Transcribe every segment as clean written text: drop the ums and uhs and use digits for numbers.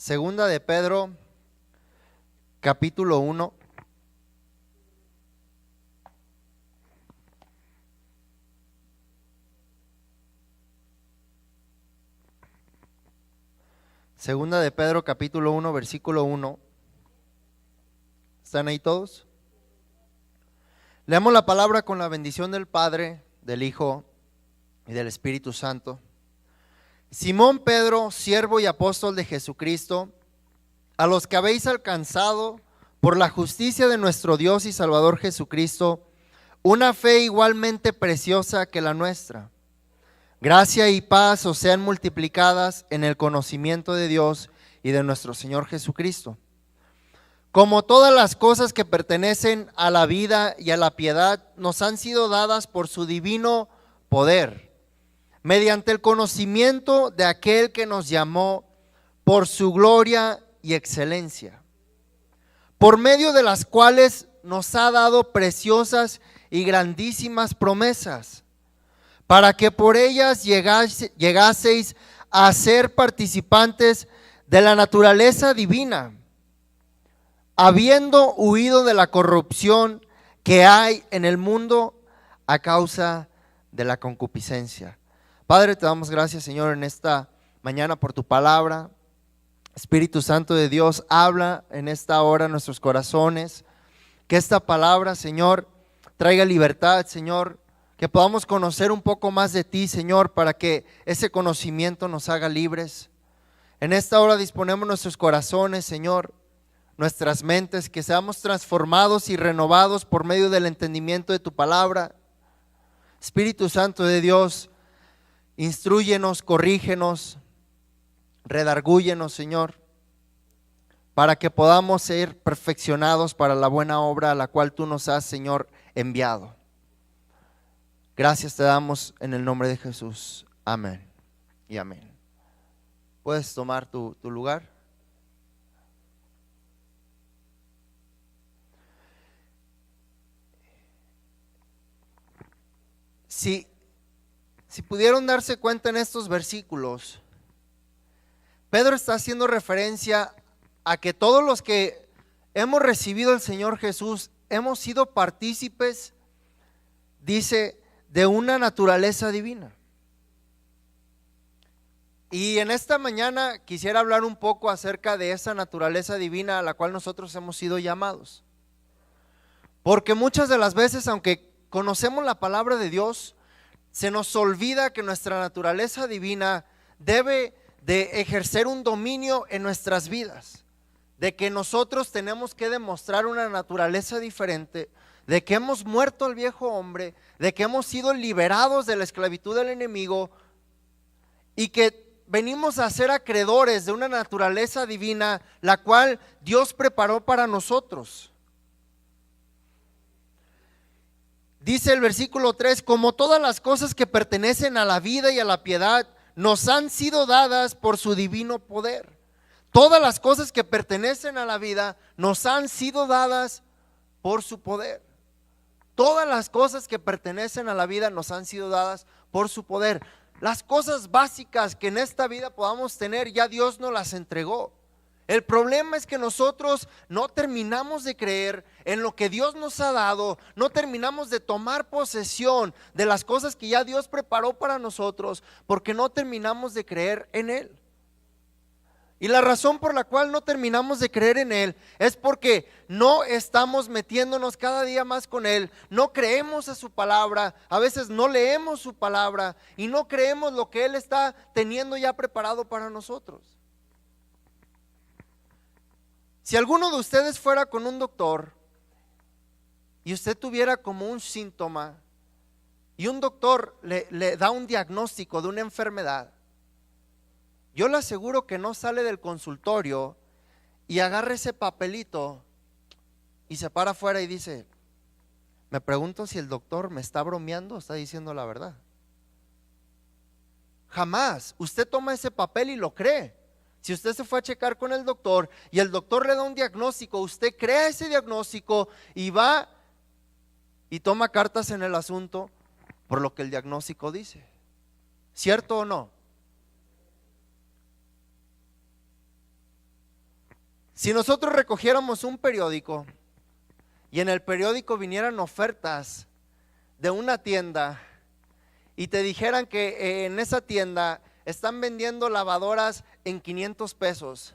Segunda de Pedro, capítulo 1. Segunda de Pedro, capítulo 1, versículo 1. ¿Están ahí todos? Leamos la palabra con la bendición del Padre, del Hijo y del Espíritu Santo. Simón Pedro, siervo y apóstol de Jesucristo, a los que habéis alcanzado por la justicia de nuestro Dios y Salvador Jesucristo, una fe igualmente preciosa que la nuestra. Gracia y paz os sean multiplicadas en el conocimiento de Dios y de nuestro Señor Jesucristo. Como todas las cosas que pertenecen a la vida y a la piedad nos han sido dadas por su divino poder, mediante el conocimiento de aquel que nos llamó por su gloria y excelencia, por medio de las cuales nos ha dado preciosas y grandísimas promesas, para que por ellas llegaseis a ser participantes de la naturaleza divina, habiendo huido de la corrupción que hay en el mundo a causa de la concupiscencia. Padre, te damos gracias, Señor, en esta mañana por tu palabra. Espíritu Santo de Dios, habla en esta hora en nuestros corazones. Que esta palabra, Señor, traiga libertad, Señor. Que podamos conocer un poco más de ti, Señor, para que ese conocimiento nos haga libres. En esta hora disponemos nuestros corazones, Señor, nuestras mentes, que seamos transformados y renovados por medio del entendimiento de tu palabra. Espíritu Santo de Dios, instrúyenos, corrígenos, redargúyenos, Señor, para que podamos ser perfeccionados para la buena obra a la cual tú nos has, Señor, enviado. Gracias te damos en el nombre de Jesús. Amén y amén. ¿Puedes tomar tu lugar? Si pudieron darse cuenta en estos versículos, Pedro está haciendo referencia a que todos los que hemos recibido al Señor Jesús hemos sido partícipes, dice, de una naturaleza divina. Y en esta mañana quisiera hablar un poco acerca de esa naturaleza divina a la cual nosotros hemos sido llamados. Porque muchas de las veces, aunque conocemos la palabra de Dios, se nos olvida que nuestra naturaleza divina debe de ejercer un dominio en nuestras vidas, de que nosotros tenemos que demostrar una naturaleza diferente, de que hemos muerto al viejo hombre, de que hemos sido liberados de la esclavitud del enemigo y que venimos a ser acreedores de una naturaleza divina, la cual Dios preparó para nosotros. Dice el versículo 3, como todas las cosas que pertenecen a la vida y a la piedad nos han sido dadas por su divino poder. Todas las cosas que pertenecen a la vida nos han sido dadas por su poder. Todas las cosas que pertenecen a la vida nos han sido dadas por su poder. Las cosas básicas que en esta vida podamos tener, ya Dios nos las entregó. El problema es que nosotros no terminamos de creer en lo que Dios nos ha dado, no terminamos de tomar posesión de las cosas que ya Dios preparó para nosotros, porque no terminamos de creer en Él. Y la razón por la cual no terminamos de creer en Él es porque no estamos metiéndonos cada día más con Él, no creemos a su palabra, a veces no leemos su palabra y no creemos lo que Él está teniendo ya preparado para nosotros. Si alguno de ustedes fuera con un doctor y usted tuviera como un síntoma y un doctor le da un diagnóstico de una enfermedad, yo le aseguro que no sale del consultorio y agarra ese papelito y se para afuera y dice, me pregunto si el doctor me está bromeando o está diciendo la verdad. Jamás. Usted toma ese papel y lo cree. Si usted se fue a checar con el doctor y el doctor le da un diagnóstico, usted crea ese diagnóstico y va y toma cartas en el asunto por lo que el diagnóstico dice. ¿Cierto o no? Si nosotros recogiéramos un periódico y en el periódico vinieran ofertas de una tienda y te dijeran que en esa tienda están vendiendo lavadoras en 500 pesos,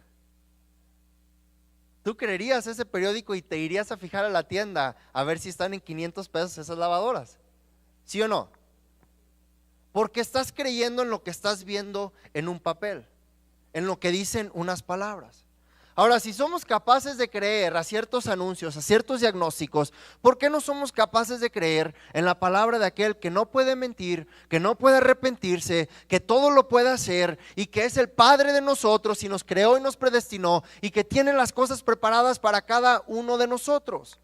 ¿tú creerías ese periódico y te irías a fijar a la tienda a ver si están en 500 pesos esas lavadoras? ¿Sí o no? Porque estás creyendo en lo que estás viendo en un papel, en lo que dicen unas palabras. Ahora, si somos capaces de creer a ciertos anuncios, a ciertos diagnósticos, ¿por qué no somos capaces de creer en la palabra de aquel que no puede mentir, que no puede arrepentirse, que todo lo puede hacer y que es el Padre de nosotros y nos creó y nos predestinó y que tiene las cosas preparadas para cada uno de nosotros?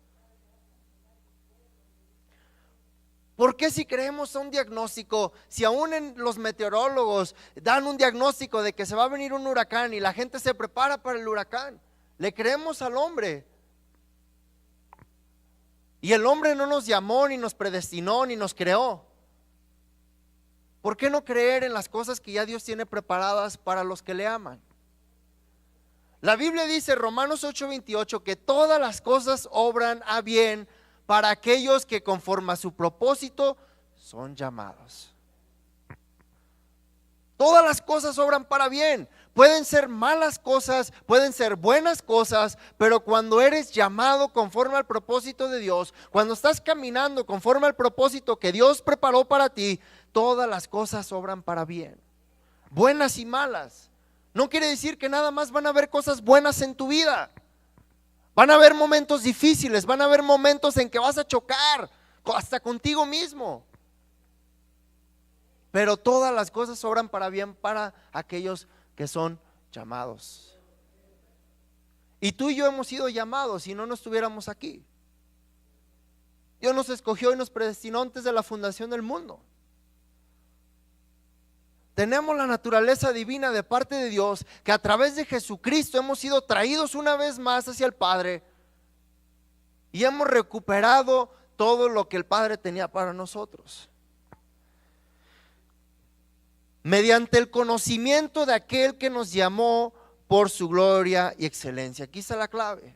¿Por qué si creemos a un diagnóstico, si aún en los meteorólogos dan un diagnóstico de que se va a venir un huracán y la gente se prepara para el huracán, le creemos al hombre? Y el hombre no nos llamó, ni nos predestinó, ni nos creó. ¿Por qué no creer en las cosas que ya Dios tiene preparadas para los que le aman? La Biblia dice, Romanos 8:28, que todas las cosas obran a bien para aquellos que conforme a su propósito son llamados. Todas las cosas obran para bien. Pueden ser malas cosas, pueden ser buenas cosas, pero cuando eres llamado conforme al propósito de Dios, cuando estás caminando conforme al propósito que Dios preparó para ti, todas las cosas obran para bien, buenas y malas. No quiere decir que nada más van a haber cosas buenas en tu vida. Van a haber momentos difíciles, van a haber momentos en que vas a chocar hasta contigo mismo. Pero todas las cosas obran para bien para aquellos que son llamados. Y tú y yo hemos sido llamados, si no, no estuviéramos aquí. Dios nos escogió y nos predestinó antes de la fundación del mundo. Tenemos la naturaleza divina de parte de Dios, que a través de Jesucristo hemos sido traídos una vez más hacia el Padre y hemos recuperado todo lo que el Padre tenía para nosotros, mediante el conocimiento de aquel que nos llamó por su gloria y excelencia. Aquí está la clave.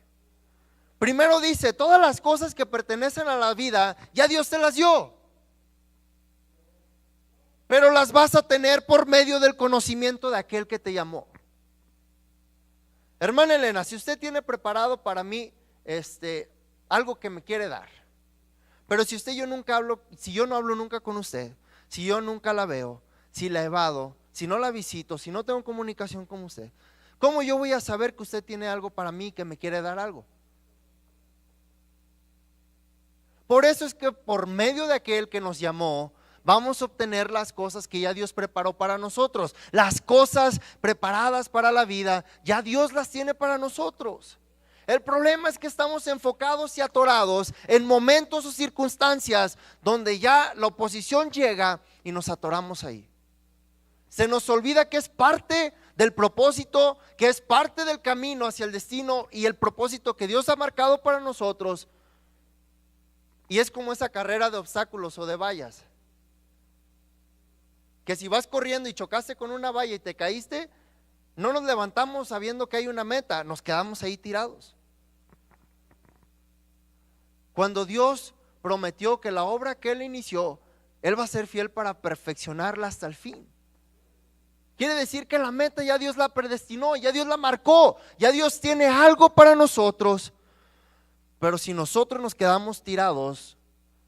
Primero dice, todas las cosas que pertenecen a la vida, ya Dios te las dio, pero las vas a tener por medio del conocimiento de aquel que te llamó. Hermana Elena, si usted tiene preparado para mí algo que me quiere dar, pero si yo nunca hablo, si yo no hablo nunca con usted, si yo nunca la veo, si la evado, si no la visito, si no tengo comunicación con usted, ¿cómo yo voy a saber que usted tiene algo para mí, que me quiere dar algo? Por eso es que por medio de aquel que nos llamó, vamos a obtener las cosas que ya Dios preparó para nosotros. Las cosas preparadas para la vida, ya Dios las tiene para nosotros. El problema es que estamos enfocados y atorados en momentos o circunstancias donde ya la oposición llega y nos atoramos ahí. Se nos olvida que es parte del propósito, que es parte del camino hacia el destino y el propósito que Dios ha marcado para nosotros. Y es como esa carrera de obstáculos o de vallas, que si vas corriendo y chocaste con una valla y te caíste, no nos levantamos sabiendo que hay una meta, nos quedamos ahí tirados. Cuando Dios prometió que la obra que Él inició, Él va a ser fiel para perfeccionarla hasta el fin. Quiere decir que la meta ya Dios la predestinó, ya Dios la marcó, ya Dios tiene algo para nosotros. Pero si nosotros nos quedamos tirados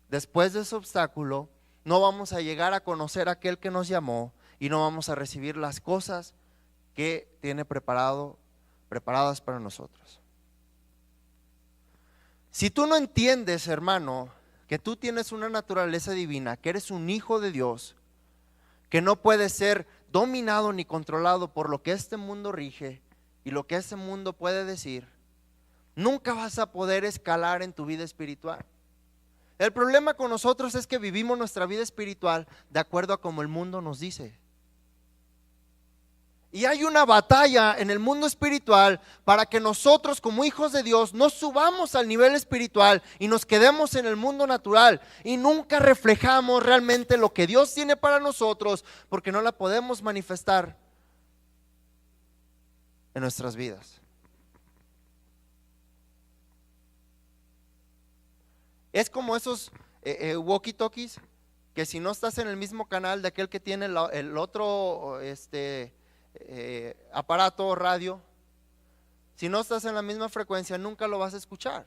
después de ese obstáculo, no vamos a llegar a conocer a aquel que nos llamó y no vamos a recibir las cosas que tiene preparadas para nosotros. Si tú no entiendes, hermano, que tú tienes una naturaleza divina, que eres un hijo de Dios, que no puedes ser dominado ni controlado por lo que este mundo rige y lo que este mundo puede decir, nunca vas a poder escalar en tu vida espiritual. El problema con nosotros es que vivimos nuestra vida espiritual de acuerdo a como el mundo nos dice. Y hay una batalla en el mundo espiritual para que nosotros como hijos de Dios no subamos al nivel espiritual y nos quedemos en el mundo natural y nunca reflejamos realmente lo que Dios tiene para nosotros, porque no la podemos manifestar en nuestras vidas. Es como esos walkie-talkies, que si no estás en el mismo canal de aquel que tiene el otro aparato radio, si no estás en la misma frecuencia, nunca lo vas a escuchar.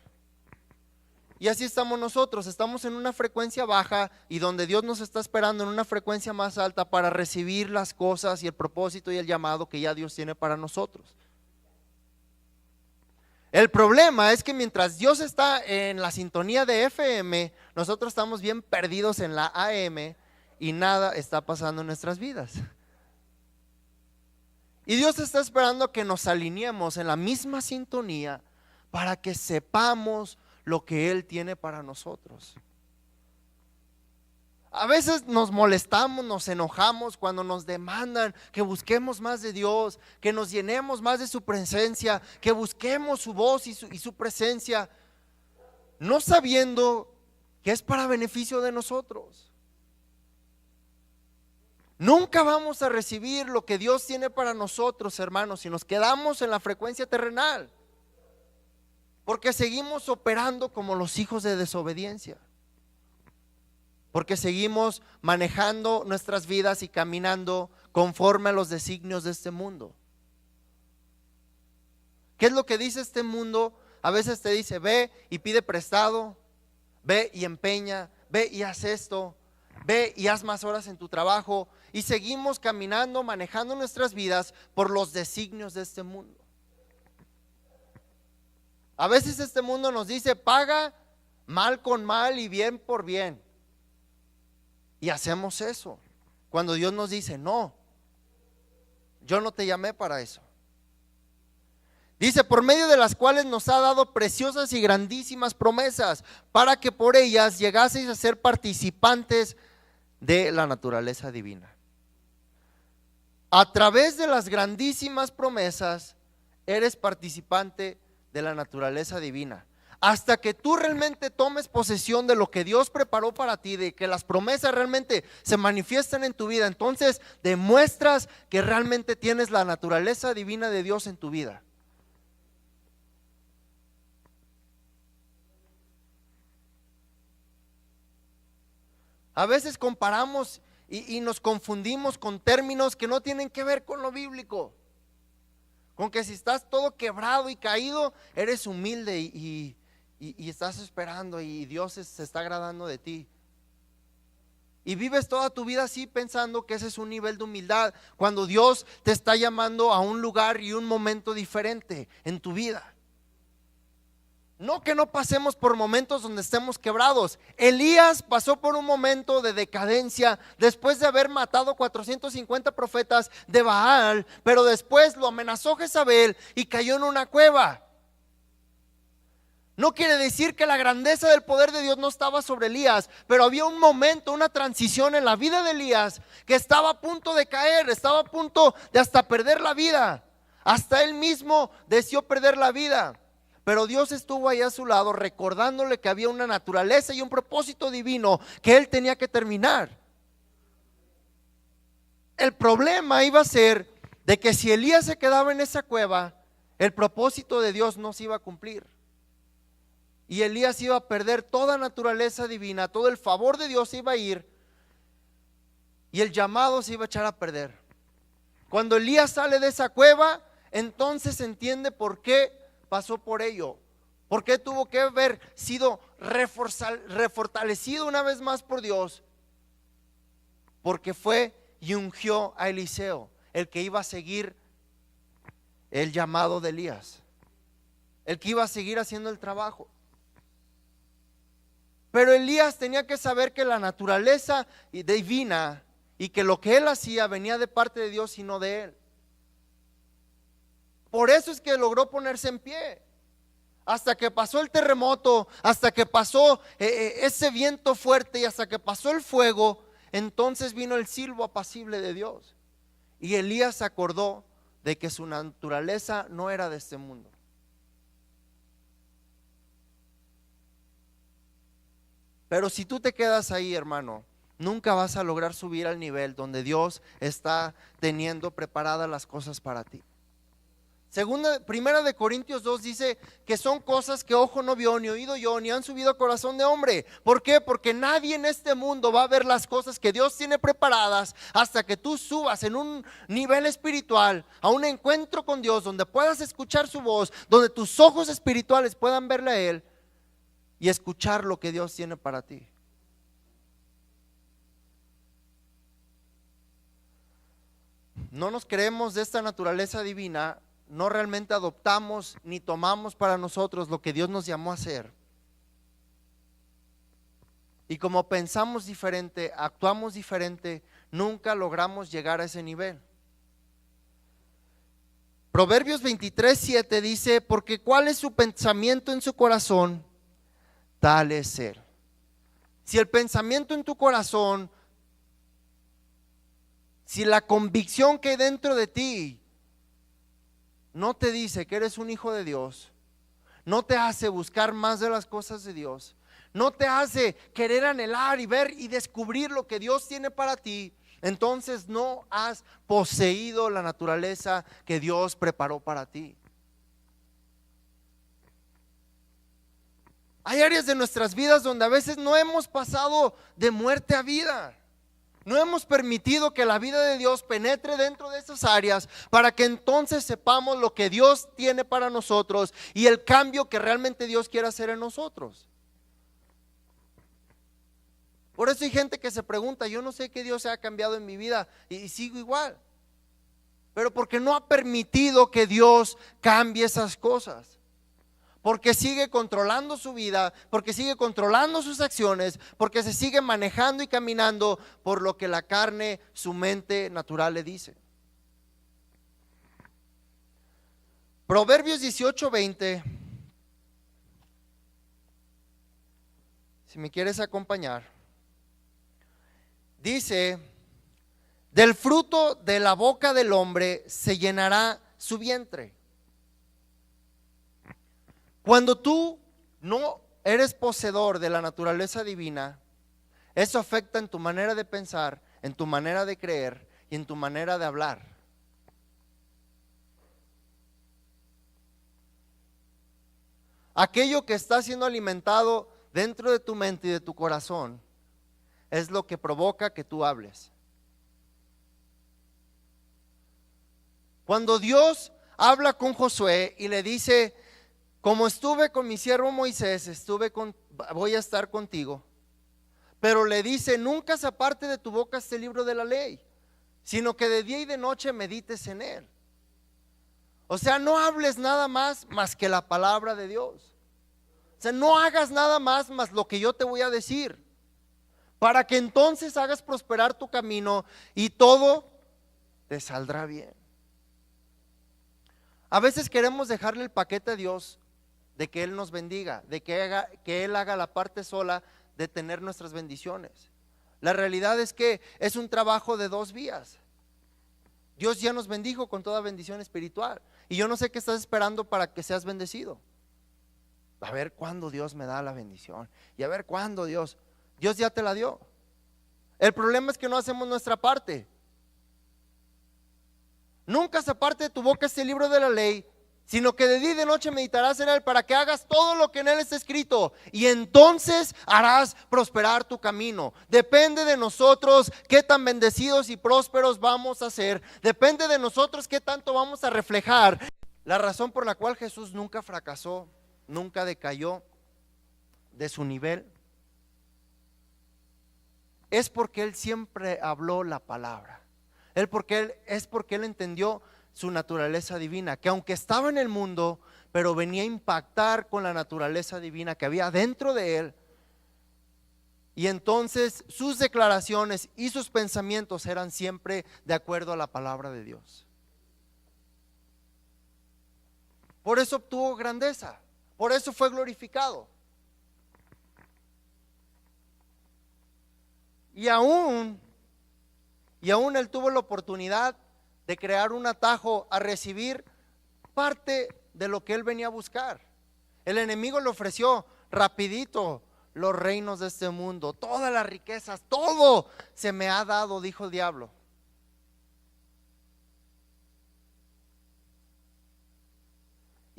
Y así estamos nosotros, estamos en una frecuencia baja y donde Dios nos está esperando en una frecuencia más alta para recibir las cosas y el propósito y el llamado que ya Dios tiene para nosotros. El problema es que mientras Dios está en la sintonía de FM, nosotros estamos bien perdidos en la AM y nada está pasando en nuestras vidas. Y Dios está esperando que nos alineemos en la misma sintonía para que sepamos lo que Él tiene para nosotros. A veces nos molestamos, nos enojamos cuando nos demandan que busquemos más de Dios, que nos llenemos más de su presencia, que busquemos su voz y su presencia, no sabiendo que es para beneficio de nosotros. Nunca vamos a recibir lo que Dios tiene para nosotros, hermanos, si nos quedamos en la frecuencia terrenal, porque seguimos operando como los hijos de desobediencia. Porque seguimos manejando nuestras vidas y caminando conforme a los designios de este mundo. ¿Qué es lo que dice este mundo? A veces te dice, ve y pide prestado, ve y empeña, ve y haz esto, ve y haz más horas en tu trabajo. Y seguimos caminando, manejando nuestras vidas por los designios de este mundo. A veces este mundo nos dice, paga mal con mal y bien por bien. Y hacemos eso, cuando Dios nos dice, no, yo no te llamé para eso. Dice, por medio de las cuales nos ha dado preciosas y grandísimas promesas, para que por ellas llegaseis a ser participantes de la naturaleza divina. A través de las grandísimas promesas, eres participante de la naturaleza divina. Hasta que tú realmente tomes posesión de lo que Dios preparó para ti, de que las promesas realmente se manifiestan en tu vida, entonces demuestras que realmente tienes la naturaleza divina de Dios en tu vida. A veces comparamos y nos confundimos con términos que no tienen que ver con lo bíblico. Con que si estás todo quebrado y caído, eres humilde y estás esperando y Dios se está agradando de ti. Y vives toda tu vida así pensando que ese es un nivel de humildad, cuando Dios te está llamando a un lugar y un momento diferente en tu vida. No que no pasemos por momentos donde estemos quebrados. Elías pasó por un momento de decadencia después de haber matado 450 profetas de Baal, pero después lo amenazó Jezabel y cayó en una cueva. No quiere decir que la grandeza del poder de Dios no estaba sobre Elías, pero había un momento, una transición en la vida de Elías que estaba a punto de caer, estaba a punto de hasta perder la vida. Hasta él mismo deseó perder la vida. Pero Dios estuvo ahí a su lado recordándole que había una naturaleza y un propósito divino que él tenía que terminar. El problema iba a ser de que si Elías se quedaba en esa cueva, el propósito de Dios no se iba a cumplir. Y Elías iba a perder toda naturaleza divina, todo el favor de Dios se iba a ir y el llamado se iba a echar a perder. Cuando Elías sale de esa cueva, entonces se entiende por qué pasó por ello, por qué tuvo que haber sido refortalecido una vez más por Dios, porque fue y ungió a Eliseo, el que iba a seguir el llamado de Elías, el que iba a seguir haciendo el trabajo. Pero Elías tenía que saber que la naturaleza divina y que lo que él hacía venía de parte de Dios y no de él. Por eso es que logró ponerse en pie. Hasta que pasó el terremoto, hasta que pasó ese viento fuerte y hasta que pasó el fuego, entonces vino el silbo apacible de Dios. Y Elías se acordó de que su naturaleza no era de este mundo. Pero si tú te quedas ahí, hermano, nunca vas a lograr subir al nivel donde Dios está teniendo preparadas las cosas para ti. Primera de Corintios 2 dice que son cosas que ojo no vio, ni oído yo, ni han subido a corazón de hombre. ¿Por qué? Porque nadie en este mundo va a ver las cosas que Dios tiene preparadas hasta que tú subas en un nivel espiritual, a un encuentro con Dios, donde puedas escuchar su voz, donde tus ojos espirituales puedan verle a Él y escuchar lo que Dios tiene para ti. No nos creemos de esta naturaleza divina, no realmente adoptamos ni tomamos para nosotros lo que Dios nos llamó a hacer. Y como pensamos diferente, actuamos diferente, nunca logramos llegar a ese nivel. Proverbios 23:7 dice: porque cuál es su pensamiento en su corazón, tal es él. Si el pensamiento en tu corazón, si la convicción que hay dentro de ti no te dice que eres un hijo de Dios, no te hace buscar más de las cosas de Dios, no te hace querer anhelar y ver y descubrir lo que Dios tiene para ti, entonces no has poseído la naturaleza que Dios preparó para ti. Hay áreas de nuestras vidas donde a veces no hemos pasado de muerte a vida. No hemos permitido que la vida de Dios penetre dentro de esas áreas para que entonces sepamos lo que Dios tiene para nosotros y el cambio que realmente Dios quiere hacer en nosotros. Por eso hay gente que se pregunta: yo no sé qué Dios ha cambiado en mi vida y sigo igual. Pero porque no ha permitido que Dios cambie esas cosas. Porque sigue controlando su vida, porque sigue controlando sus acciones, porque se sigue manejando y caminando por lo que la carne, su mente natural le dice. Proverbios 18:20. Si me quieres acompañar, dice: del fruto de la boca del hombre se llenará su vientre. Cuando tú no eres poseedor de la naturaleza divina, eso afecta en tu manera de pensar, en tu manera de creer y en tu manera de hablar. Aquello que está siendo alimentado dentro de tu mente y de tu corazón es lo que provoca que tú hables. Cuando Dios habla con Josué y le dice: como estuve con mi siervo Moisés, voy a estar contigo. Pero le dice: nunca se aparte de tu boca este libro de la ley, sino que de día y de noche medites en él. O sea, no hables nada más que la palabra de Dios. O sea, no hagas nada más lo que yo te voy a decir, para que entonces hagas prosperar tu camino y todo te saldrá bien. A veces queremos dejarle el paquete a Dios de que Él nos bendiga, de que Él haga la parte sola de tener nuestras bendiciones. La realidad es que es un trabajo de dos vías. Dios ya nos bendijo con toda bendición espiritual, y yo no sé qué estás esperando para que seas bendecido. A ver cuándo Dios me da la bendición, y a ver cuándo Dios ya te la dio. El problema es que no hacemos nuestra parte. Nunca se aparte de tu boca este libro de la ley, sino que de día y de noche meditarás en él, para que hagas todo lo que en él está escrito, y entonces harás prosperar tu camino. Depende de nosotros qué tan bendecidos y prósperos vamos a ser. Depende de nosotros qué tanto vamos a reflejar. La razón por la cual Jesús nunca fracasó, nunca decayó de su nivel, es porque Él siempre habló la palabra. Es porque Él entendió su naturaleza divina, que aunque estaba en el mundo, pero venía a impactar con la naturaleza divina que había dentro de Él. Y entonces sus declaraciones y sus pensamientos eran siempre de acuerdo a la palabra de Dios. Por eso obtuvo grandeza, por eso fue glorificado. Y aún Él tuvo la oportunidad de crear un atajo a recibir parte de lo que Él venía a buscar. El enemigo le ofreció rapidito los reinos de este mundo, todas las riquezas, todo se me ha dado, dijo el diablo.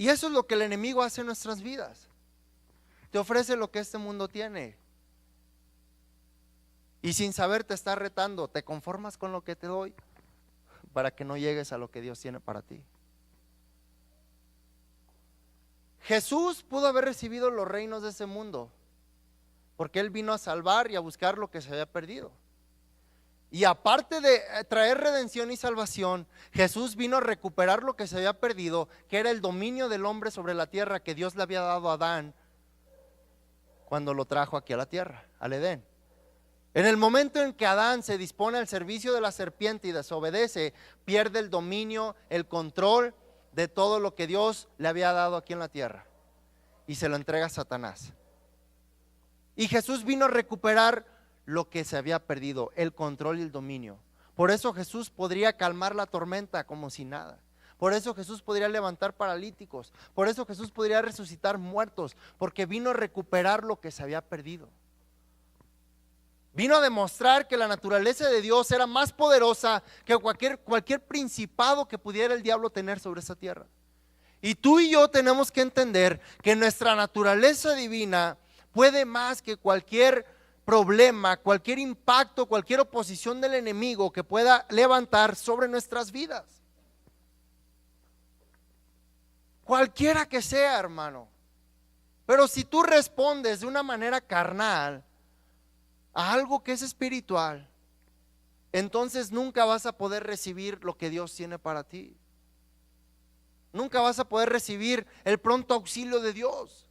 Y eso es lo que el enemigo hace en nuestras vidas. Te ofrece lo que este mundo tiene. Y sin saber te está retando. ¿Te conformas con lo que te doy? Para que no llegues a lo que Dios tiene para ti. Jesús pudo haber recibido los reinos de ese mundo, porque Él vino a salvar y a buscar lo que se había perdido. Y aparte de traer redención y salvación, Jesús vino a recuperar lo que se había perdido, que era el dominio del hombre sobre la tierra que Dios le había dado a Adán cuando lo trajo aquí a la tierra, al Edén. En el momento en que Adán se dispone al servicio de la serpiente y desobedece, pierde el dominio, el control de todo lo que Dios le había dado aquí en la tierra, y se lo entrega a Satanás. Y Jesús vino a recuperar lo que se había perdido, el control y el dominio. Por eso Jesús podría calmar la tormenta como si nada. Por eso Jesús podría levantar paralíticos. Por eso Jesús podría resucitar muertos, porque vino a recuperar lo que se había perdido. Vino a demostrar que la naturaleza de Dios era más poderosa que cualquier principado que pudiera el diablo tener sobre esa tierra. Y tú y yo tenemos que entender que nuestra naturaleza divina puede más que cualquier problema, cualquier impacto, cualquier oposición del enemigo que pueda levantar sobre nuestras vidas. Cualquiera que sea, hermano. Pero si tú respondes de una manera carnal a algo que es espiritual, entonces nunca vas a poder recibir lo que Dios tiene para ti. Nunca vas a poder recibir el pronto auxilio de Dios.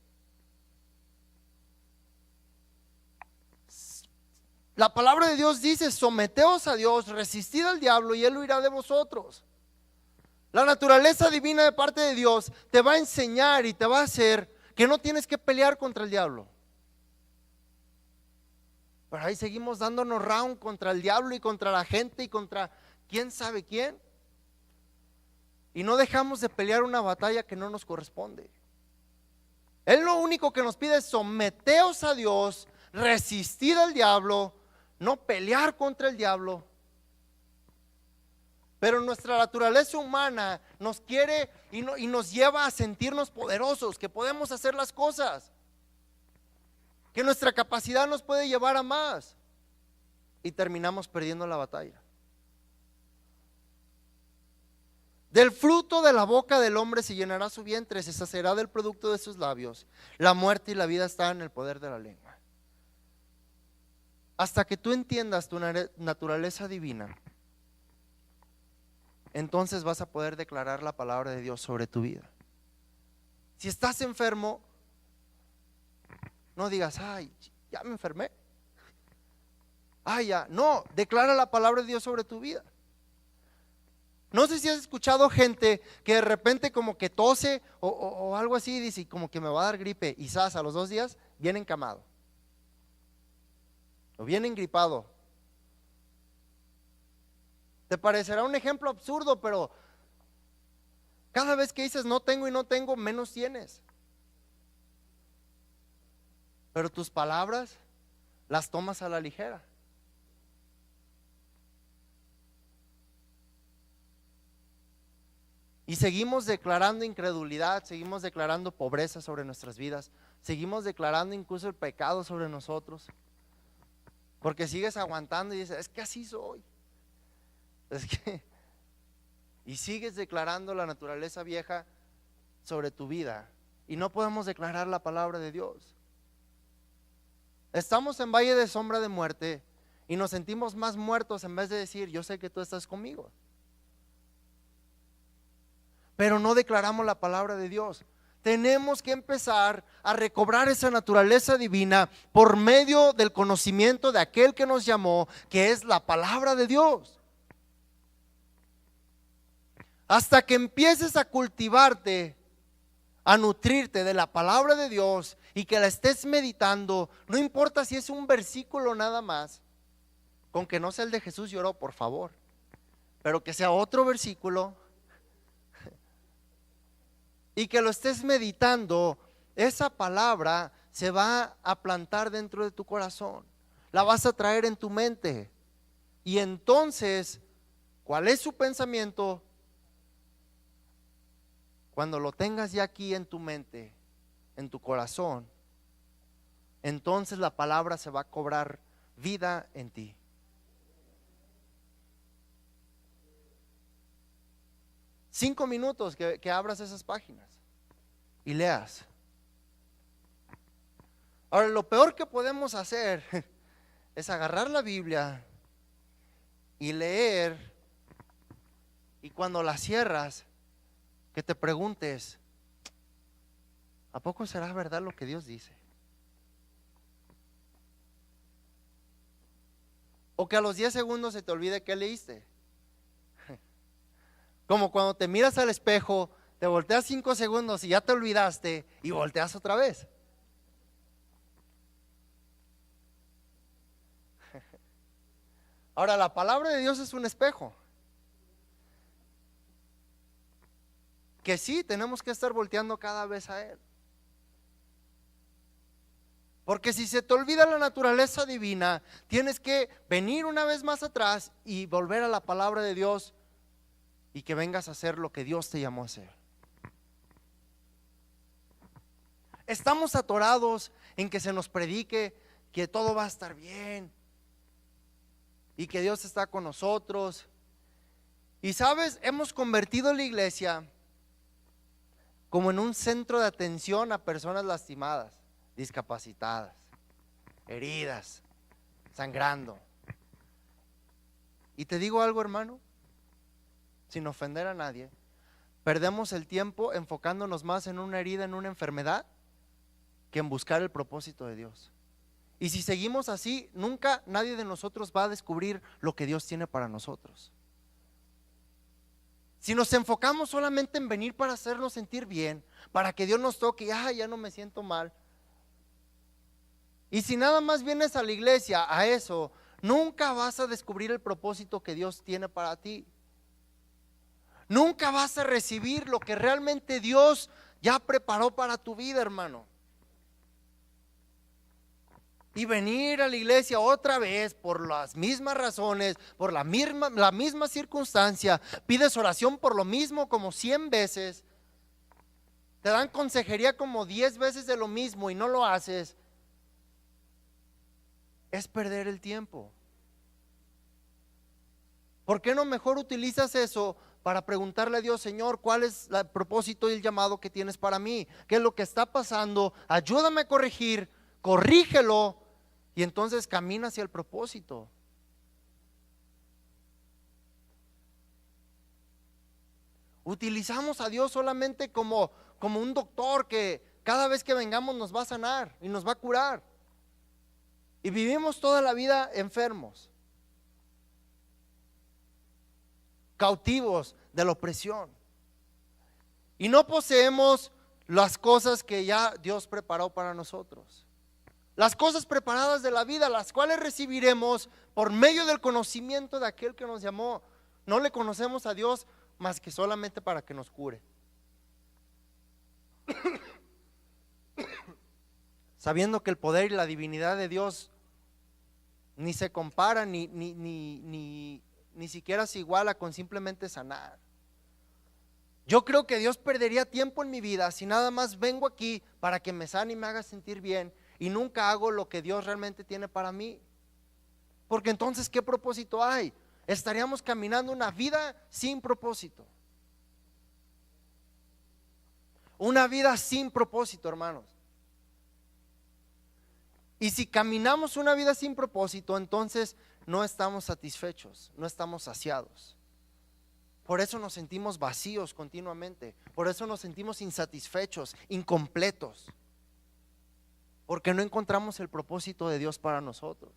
La palabra de Dios dice: someteos a Dios, resistid al diablo y Él huirá de vosotros. La naturaleza divina de parte de Dios te va a enseñar y te va a hacer que no tienes que pelear contra el diablo. Pero ahí seguimos dándonos round contra el diablo y contra la gente y contra quién sabe quién. Y no dejamos de pelear una batalla que no nos corresponde. Él lo único que nos pide es: someteos a Dios, resistid al diablo, no pelear contra el diablo. Pero nuestra naturaleza humana nos quiere y nos lleva a sentirnos poderosos, que podemos hacer las cosas, que nuestra capacidad nos puede llevar a más, y terminamos perdiendo la batalla. Del fruto de la boca del hombre se llenará su vientre, se saciará del producto de sus labios. La muerte y la vida están en el poder de la lengua. Hasta que tú entiendas tu naturaleza divina, entonces vas a poder declarar la palabra de Dios sobre tu vida. Si estás enfermo, no digas: ay, ya me enfermé. Ay, ya. No, declara la palabra de Dios sobre tu vida. No sé si has escuchado gente que de repente como que tose o algo así, y dice como que me va a dar gripe, y a los 2 días viene encamado o viene engripado. Te parecerá un ejemplo absurdo, pero cada vez que dices no tengo y no tengo, menos tienes. Pero tus palabras las tomas a la ligera. Y seguimos declarando incredulidad, seguimos declarando pobreza sobre nuestras vidas, seguimos declarando incluso el pecado sobre nosotros, porque sigues aguantando y dices: es que así soy. Y sigues declarando la naturaleza vieja sobre tu vida, y no podemos declarar la palabra de Dios. Estamos en valle de sombra de muerte y nos sentimos más muertos en vez de decir: yo sé que tú estás conmigo. Pero no declaramos la palabra de Dios. Tenemos que empezar a recobrar esa naturaleza divina por medio del conocimiento de aquel que nos llamó, que es la palabra de Dios. Hasta que empieces a cultivarte, a nutrirte de la palabra de Dios y que la estés meditando, no importa si es un versículo nada más, con que no sea el de Jesús lloró, por favor, pero que sea otro versículo, y que lo estés meditando, esa palabra se va a plantar dentro de tu corazón, la vas a traer en tu mente, y entonces, ¿cuál es su pensamiento? cuando lo tengas ya aquí en tu mente, en tu corazón, entonces la palabra se va a cobrar vida en ti. Cinco minutos que abras esas páginas y leas. Ahora, lo peor que podemos hacer es agarrar la Biblia y leer, y cuando la cierras, que te preguntes, ¿a poco será verdad lo que Dios dice? O que a los 10 segundos se te olvide que leíste. Como cuando te miras al espejo, te volteas 5 segundos y ya te olvidaste y volteas otra vez. Ahora, la palabra de Dios es un espejo. Que sí, tenemos que estar volteando cada vez a Él. Porque si se te olvida la naturaleza divina, tienes que venir una vez más atrás y volver a la palabra de Dios y que vengas a hacer lo que Dios te llamó a hacer. Estamos atorados en que se nos predique que todo va a estar bien y que Dios está con nosotros. Y sabes, hemos convertido la iglesia como en un centro de atención a personas lastimadas, discapacitadas, heridas, sangrando. Y te digo algo, hermano, sin ofender a nadie, perdemos el tiempo enfocándonos más en una herida, en una enfermedad, que en buscar el propósito de Dios. Y si seguimos así, nunca nadie de nosotros va a descubrir lo que Dios tiene para nosotros. Si nos enfocamos solamente en venir para hacernos sentir bien, para que Dios nos toque, ya no me siento mal. Y si nada más vienes a la iglesia a eso, nunca vas a descubrir el propósito que Dios tiene para ti. Nunca vas a recibir lo que realmente Dios ya preparó para tu vida, hermano. Y venir a la iglesia otra vez por las mismas razones, por la misma circunstancia, pides oración por lo mismo como 100 veces, te dan consejería como 10 veces de lo mismo y no lo haces, es perder el tiempo. ¿Por qué no mejor utilizas eso para preguntarle a Dios, Señor, cuál es el propósito y el llamado que tienes para mí? ¿Qué es lo que está pasando? Ayúdame a corregir, corrígelo y entonces camina hacia el propósito. Utilizamos a Dios solamente como un doctor que cada vez que vengamos nos va a sanar y nos va a curar. Y vivimos toda la vida enfermos, cautivos de la opresión. Y no poseemos las cosas que ya Dios preparó para nosotros. Las cosas preparadas de la vida, las cuales recibiremos por medio del conocimiento de aquel que nos llamó. No le conocemos a Dios más que solamente para que nos cure. Sabiendo que el poder y la divinidad de Dios ni se compara, ni siquiera se iguala con simplemente sanar. Yo creo que Dios perdería tiempo en mi vida si nada más vengo aquí para que me sane y me haga sentir bien y nunca hago lo que Dios realmente tiene para mí. Porque entonces, ¿qué propósito hay? Estaríamos caminando una vida sin propósito. Una vida sin propósito, hermanos. Y si caminamos una vida sin propósito, entonces no estamos satisfechos, no estamos saciados. Por eso nos sentimos vacíos continuamente, por eso nos sentimos insatisfechos, incompletos, porque no encontramos el propósito de Dios para nosotros.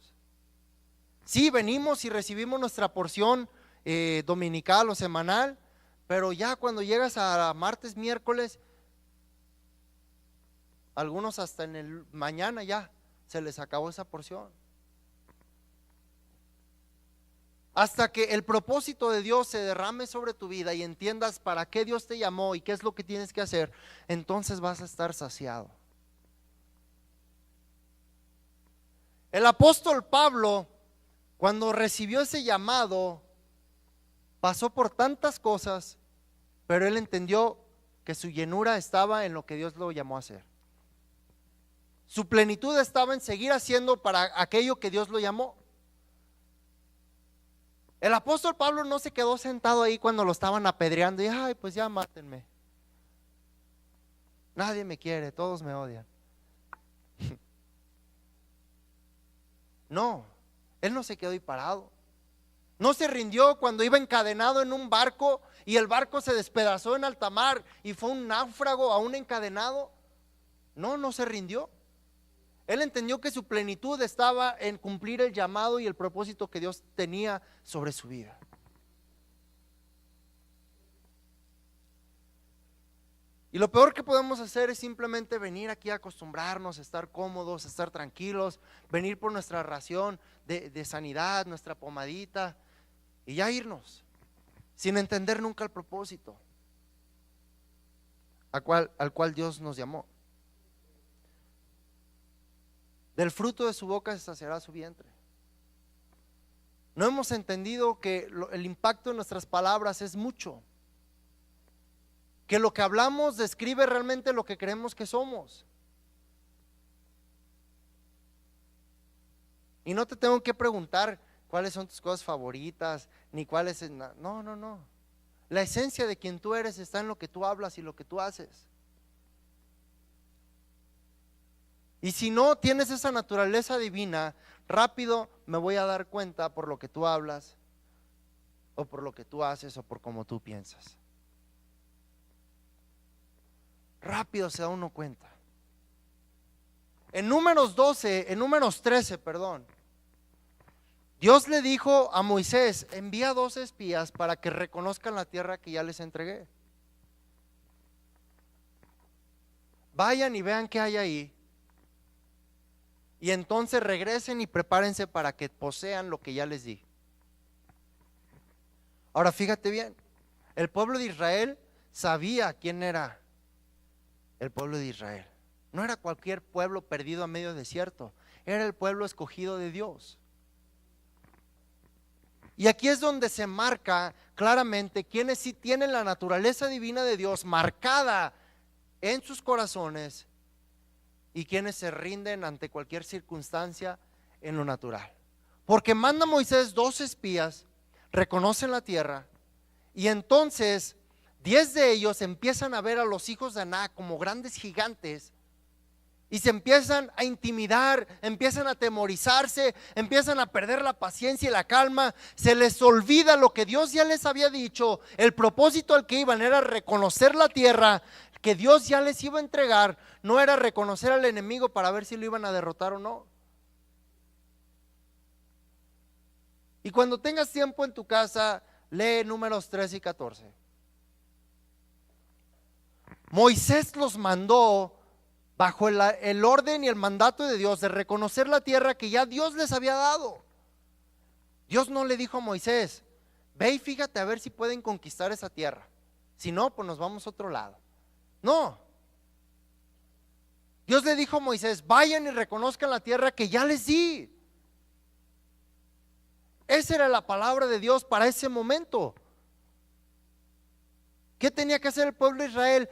Sí, venimos y recibimos nuestra porción dominical o semanal, pero ya cuando llegas a martes, miércoles, algunos hasta en el mañana ya se les acabó esa porción. Hasta que el propósito de Dios se derrame sobre tu vida y entiendas para qué Dios te llamó y qué es lo que tienes que hacer, entonces vas a estar saciado. El apóstol Pablo, cuando recibió ese llamado, pasó por tantas cosas, pero él entendió que su llenura estaba en lo que Dios lo llamó a hacer. Su plenitud estaba en seguir haciendo para aquello que Dios lo llamó. El apóstol Pablo no se quedó sentado ahí cuando lo estaban apedreando y ay, pues ya mátenme. Nadie me quiere, todos me odian. No, él no se quedó ahí parado. No se rindió cuando iba encadenado en un barco y el barco se despedazó en alta mar y fue un náufrago aún encadenado. No se rindió. Él entendió que su plenitud estaba en cumplir el llamado y el propósito que Dios tenía sobre su vida. Y lo peor que podemos hacer es simplemente venir aquí a acostumbrarnos, a estar cómodos, a estar tranquilos, venir por nuestra ración de sanidad, nuestra pomadita, y ya irnos, sin entender nunca el propósito al cual Dios nos llamó. Del fruto de su boca se saciará su vientre. No hemos entendido que el impacto de nuestras palabras es mucho, que lo que hablamos describe realmente lo que creemos que somos. Y no te tengo que preguntar cuáles son tus cosas favoritas, ni cuáles, no. La esencia de quien tú eres está en lo que tú hablas y lo que tú haces. Y si no tienes esa naturaleza divina, rápido me voy a dar cuenta por lo que tú hablas, o por lo que tú haces, o por cómo tú piensas. Rápido se da uno cuenta. En Números 13, Dios le dijo a Moisés: envía 2 espías para que reconozcan la tierra que ya les entregué. Vayan y vean qué hay ahí. Y entonces regresen y prepárense para que posean lo que ya les di. Ahora fíjate bien, el pueblo de Israel sabía quién era el pueblo de Israel. No era cualquier pueblo perdido a medio desierto, era el pueblo escogido de Dios. Y aquí es donde se marca claramente quienes sí tienen la naturaleza divina de Dios marcada en sus corazones y quienes se rinden ante cualquier circunstancia en lo natural. Porque manda Moisés 2 espías, reconocen la tierra y entonces 10 de ellos empiezan a ver a los hijos de Anac como grandes gigantes y se empiezan a intimidar, empiezan a atemorizarse, empiezan a perder la paciencia y la calma, se les olvida lo que Dios ya les había dicho, el propósito al que iban era reconocer la tierra que Dios ya les iba a entregar, no era reconocer al enemigo para ver si lo iban a derrotar o no. Y cuando tengas tiempo en tu casa, lee Números 13 y 14. Moisés los mandó bajo el orden y el mandato de Dios de reconocer la tierra que ya Dios les había dado. Dios no le dijo a Moisés: ve y fíjate a ver si pueden conquistar esa tierra, si no, pues nos vamos a otro lado. No, Dios le dijo a Moisés: vayan y reconozcan la tierra que ya les di. Esa era la palabra de Dios para ese momento. ¿Qué tenía que hacer el pueblo de Israel?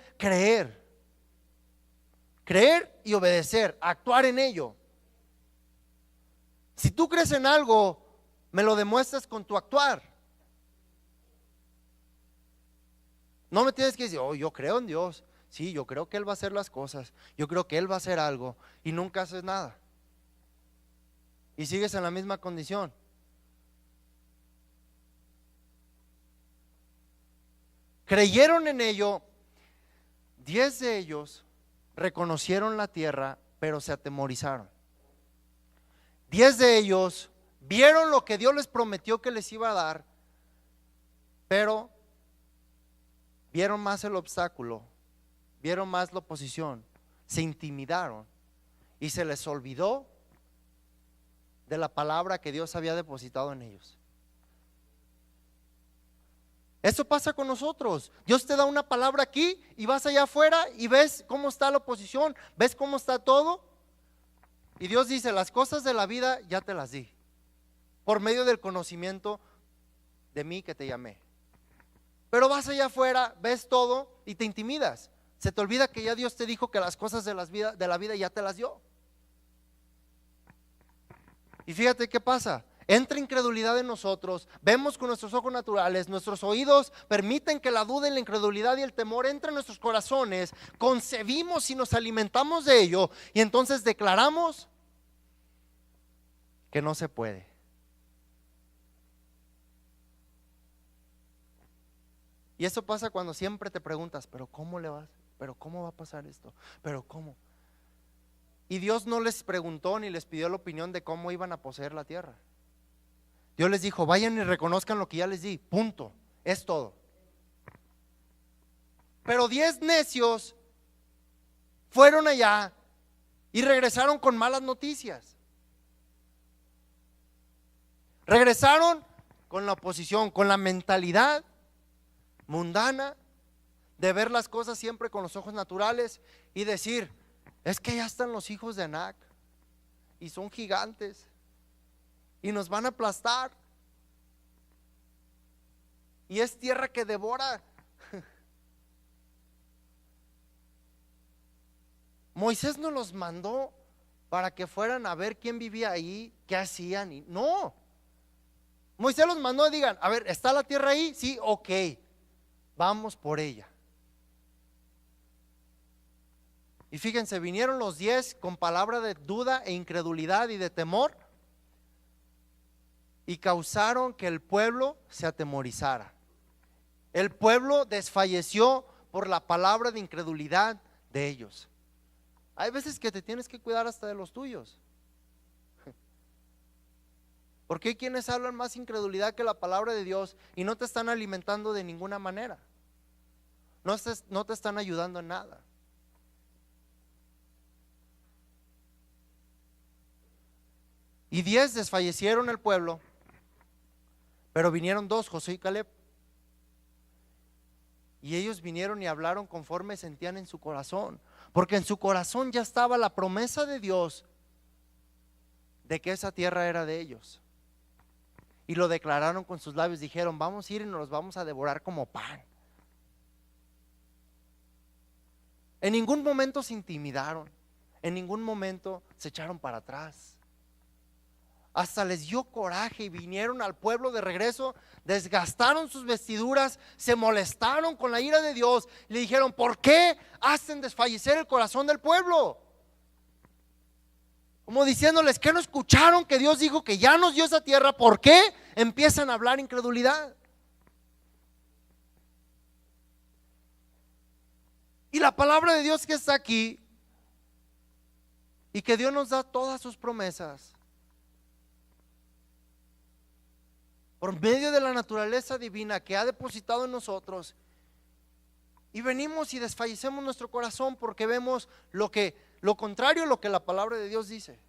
Creer y obedecer, actuar en ello. Si tú crees en algo, me lo demuestras con tu actuar. No me tienes que decir: oh, yo creo en Dios. Sí, yo creo que Él va a hacer las cosas, yo creo que Él va a hacer algo, y nunca haces nada y sigues en la misma condición. Creyeron en ello. 10 de ellos reconocieron la tierra, pero se atemorizaron. 10 de ellos vieron lo que Dios les prometió que les iba a dar, pero vieron más el obstáculo, vieron más la oposición, se intimidaron y se les olvidó de la palabra que Dios había depositado en ellos. Eso pasa con nosotros. Dios te da una palabra aquí y vas allá afuera y ves cómo está la oposición, ves cómo está todo, y Dios dice: las cosas de la vida ya te las di por medio del conocimiento de mí que te llamé. Pero vas allá afuera, ves todo y te intimidas. Se te olvida que ya Dios te dijo que las cosas de la vida ya te las dio. Y fíjate qué pasa. Entra incredulidad en nosotros, vemos con nuestros ojos naturales, nuestros oídos permiten que la duda y la incredulidad y el temor entren en nuestros corazones, concebimos y nos alimentamos de ello y entonces declaramos que no se puede. Y eso pasa cuando siempre te preguntas, pero ¿cómo le vas? ¿Pero cómo va a pasar esto? ¿Pero cómo? Y Dios no les preguntó ni les pidió la opinión de cómo iban a poseer la tierra. Dios les dijo, vayan y reconozcan lo que ya les di, punto, es todo. Pero 10 necios fueron allá y regresaron con malas noticias. Regresaron con la oposición, con la mentalidad mundana de ver las cosas siempre con los ojos naturales y decir, es que ya están los hijos de Anac y son gigantes y nos van a aplastar y es tierra que devora. Moisés no los mandó para que fueran a ver quién vivía ahí, qué hacían, y no. Moisés los mandó y digan, a ver, ¿está la tierra ahí? Sí, ok, vamos por ella. Y fíjense, vinieron los 10 con palabra de duda e incredulidad y de temor y causaron que el pueblo se atemorizara. El pueblo desfalleció por la palabra de incredulidad de ellos. Hay veces que te tienes que cuidar hasta de los tuyos. Porque hay quienes hablan más incredulidad que la palabra de Dios y no te están alimentando de ninguna manera. No te están ayudando en nada. Y 10 desfallecieron el pueblo, pero vinieron 2, Josué y Caleb. Y ellos vinieron y hablaron conforme sentían en su corazón, porque en su corazón ya estaba la promesa de Dios de que esa tierra era de ellos. Y lo declararon con sus labios, dijeron, vamos a ir y nos los vamos a devorar como pan. En ningún momento se intimidaron, en ningún momento se echaron para atrás. Hasta les dio coraje y vinieron al pueblo de regreso, desgastaron sus vestiduras, se molestaron con la ira de Dios, le dijeron, ¿por qué hacen desfallecer el corazón del pueblo? Como diciéndoles, ¿qué no escucharon que Dios dijo que ya nos dio esa tierra? ¿Por qué empiezan a hablar incredulidad? Y la palabra de Dios que está aquí y que Dios nos da todas sus promesas por medio de la naturaleza divina que ha depositado en nosotros, y venimos y desfallecemos nuestro corazón porque vemos lo contrario a lo que la palabra de Dios dice.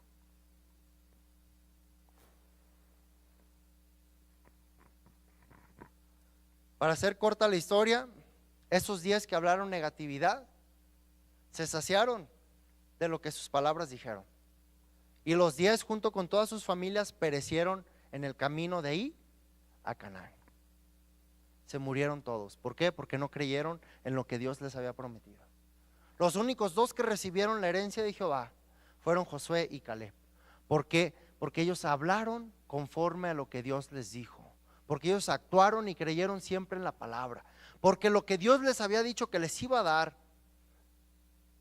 Para hacer corta la historia, esos 10 que hablaron negatividad se saciaron de lo que sus palabras dijeron, y los 10 junto con todas sus familias perecieron en el camino de ahí a Canaán. Se murieron todos. ¿Por qué? Porque no creyeron en lo que Dios les había prometido. Los únicos 2 que recibieron la herencia de Jehová fueron Josué y Caleb. ¿Por qué? Porque ellos hablaron conforme a lo que Dios les dijo, porque ellos actuaron y creyeron siempre en la palabra, porque lo que Dios les había dicho que les iba a dar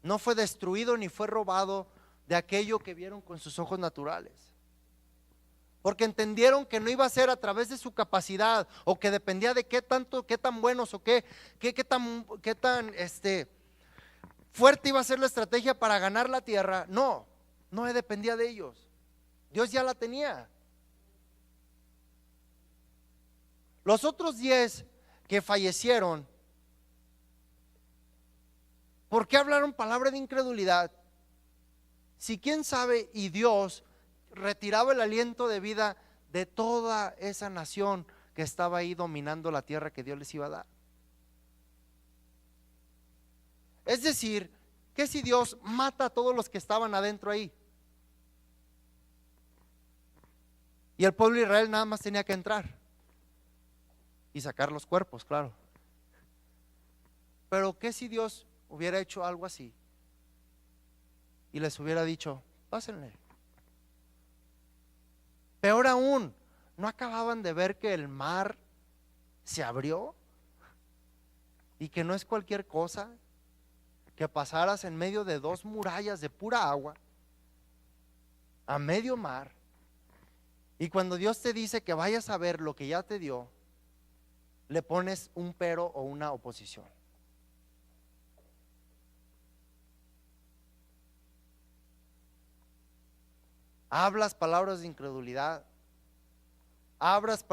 no fue destruido ni fue robado de aquello que vieron con sus ojos naturales. Porque entendieron que no iba a ser a través de su capacidad, o que dependía de qué tan buenos, o qué tan fuerte iba a ser la estrategia para ganar la tierra. No dependía de ellos. Dios ya la tenía. Los otros 10 que fallecieron, ¿por qué hablaron palabra de incredulidad? Si quién sabe, y Dios retiraba el aliento de vida de toda esa nación que estaba ahí dominando la tierra que Dios les iba a dar. Es decir, que si Dios mata a todos los que estaban adentro ahí, y el pueblo de Israel nada más tenía que entrar y sacar los cuerpos, claro. Pero ¿qué si Dios hubiera hecho algo así y les hubiera dicho, pásenle? Peor aún, ¿no acababan de ver que el mar se abrió? Y que no es cualquier cosa que pasaras en medio de dos murallas de pura agua, a medio mar. Y cuando Dios te dice que vayas a ver lo que ya te dio, le pones un pero o una oposición. Hablas palabras de incredulidad, hablas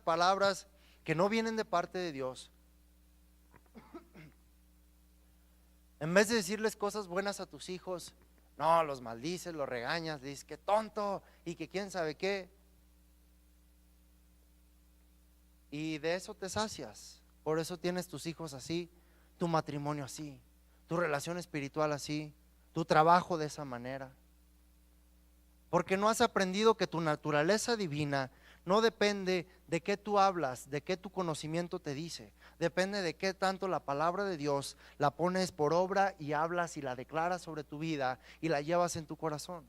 palabras que no vienen de parte de Dios. En vez de decirles cosas buenas a tus hijos, no, los maldices, los regañas, le dices que tonto y que quién sabe qué. Y de eso te sacias. Por eso tienes tus hijos así, tu matrimonio así, tu relación espiritual así, tu trabajo de esa manera. Porque no has aprendido que tu naturaleza divina no depende de qué tú hablas, de qué tu conocimiento te dice. Depende de qué tanto la palabra de Dios la pones por obra y hablas y la declaras sobre tu vida y la llevas en tu corazón.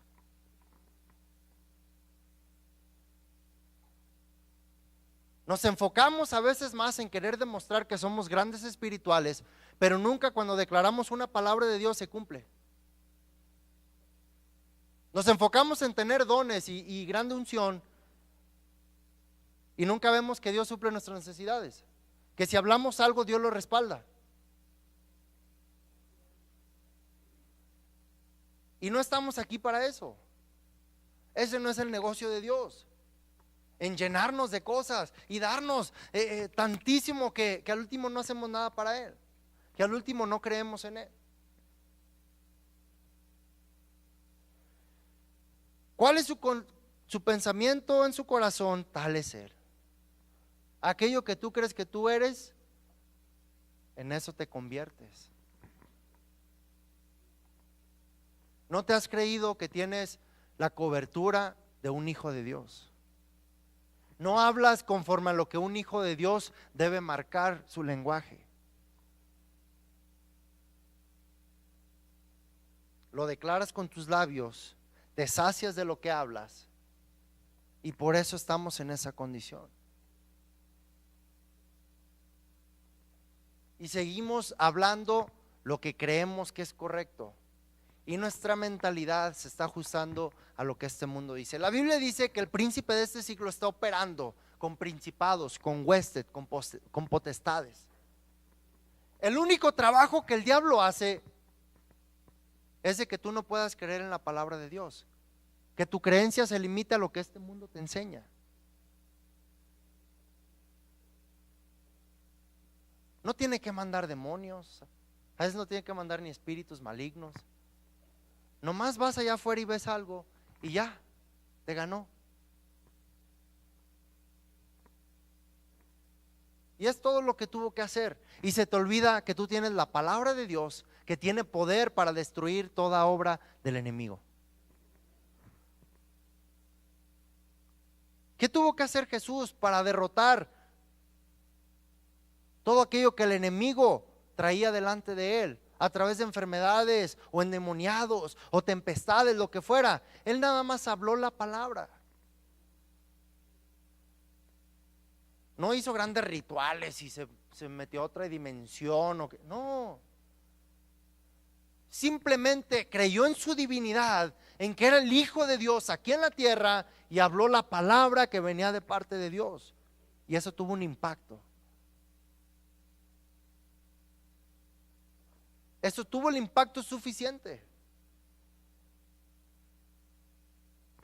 Nos enfocamos a veces más en querer demostrar que somos grandes espirituales, pero nunca cuando declaramos una palabra de Dios se cumple. Nos enfocamos en tener dones y grande unción y nunca vemos que Dios suple nuestras necesidades, que si hablamos algo Dios lo respalda. Y no estamos aquí para eso. Ese no es el negocio de Dios, en llenarnos de cosas y darnos tantísimo que al último no hacemos nada para Él, que al último no creemos en Él. ¿Cuál es su pensamiento en su corazón? Tal es Él. Aquello que tú crees que tú eres, en eso te conviertes. ¿No te has creído que tienes la cobertura de un hijo de Dios? No hablas conforme a lo que un hijo de Dios debe marcar su lenguaje. Lo declaras con tus labios, te sacias de lo que hablas y por eso estamos en esa condición. Y seguimos hablando lo que creemos que es correcto y nuestra mentalidad se está ajustando a lo que este mundo dice. La Biblia dice que el príncipe de este siglo está operando con principados, con huestes, con potestades. El único trabajo que el diablo hace es de que tú no puedas creer en la palabra de Dios, que tu creencia se limite a lo que este mundo te enseña. No tiene que mandar demonios, a veces no tiene que mandar ni espíritus malignos. Nomás vas allá afuera y ves algo y ya, te ganó. Y es todo lo que tuvo que hacer. Y se te olvida que tú tienes la palabra de Dios, que tiene poder para destruir toda obra del enemigo. ¿Qué tuvo que hacer Jesús para derrotar todo aquello que el enemigo traía delante de él? A través de enfermedades o endemoniados o tempestades, lo que fuera. Él nada más habló la palabra. No hizo grandes rituales y se metió a otra dimensión. No. Simplemente creyó en su divinidad, en que era el Hijo de Dios aquí en la tierra y habló la palabra que venía de parte de Dios. Y eso tuvo un impacto. Eso tuvo el impacto suficiente.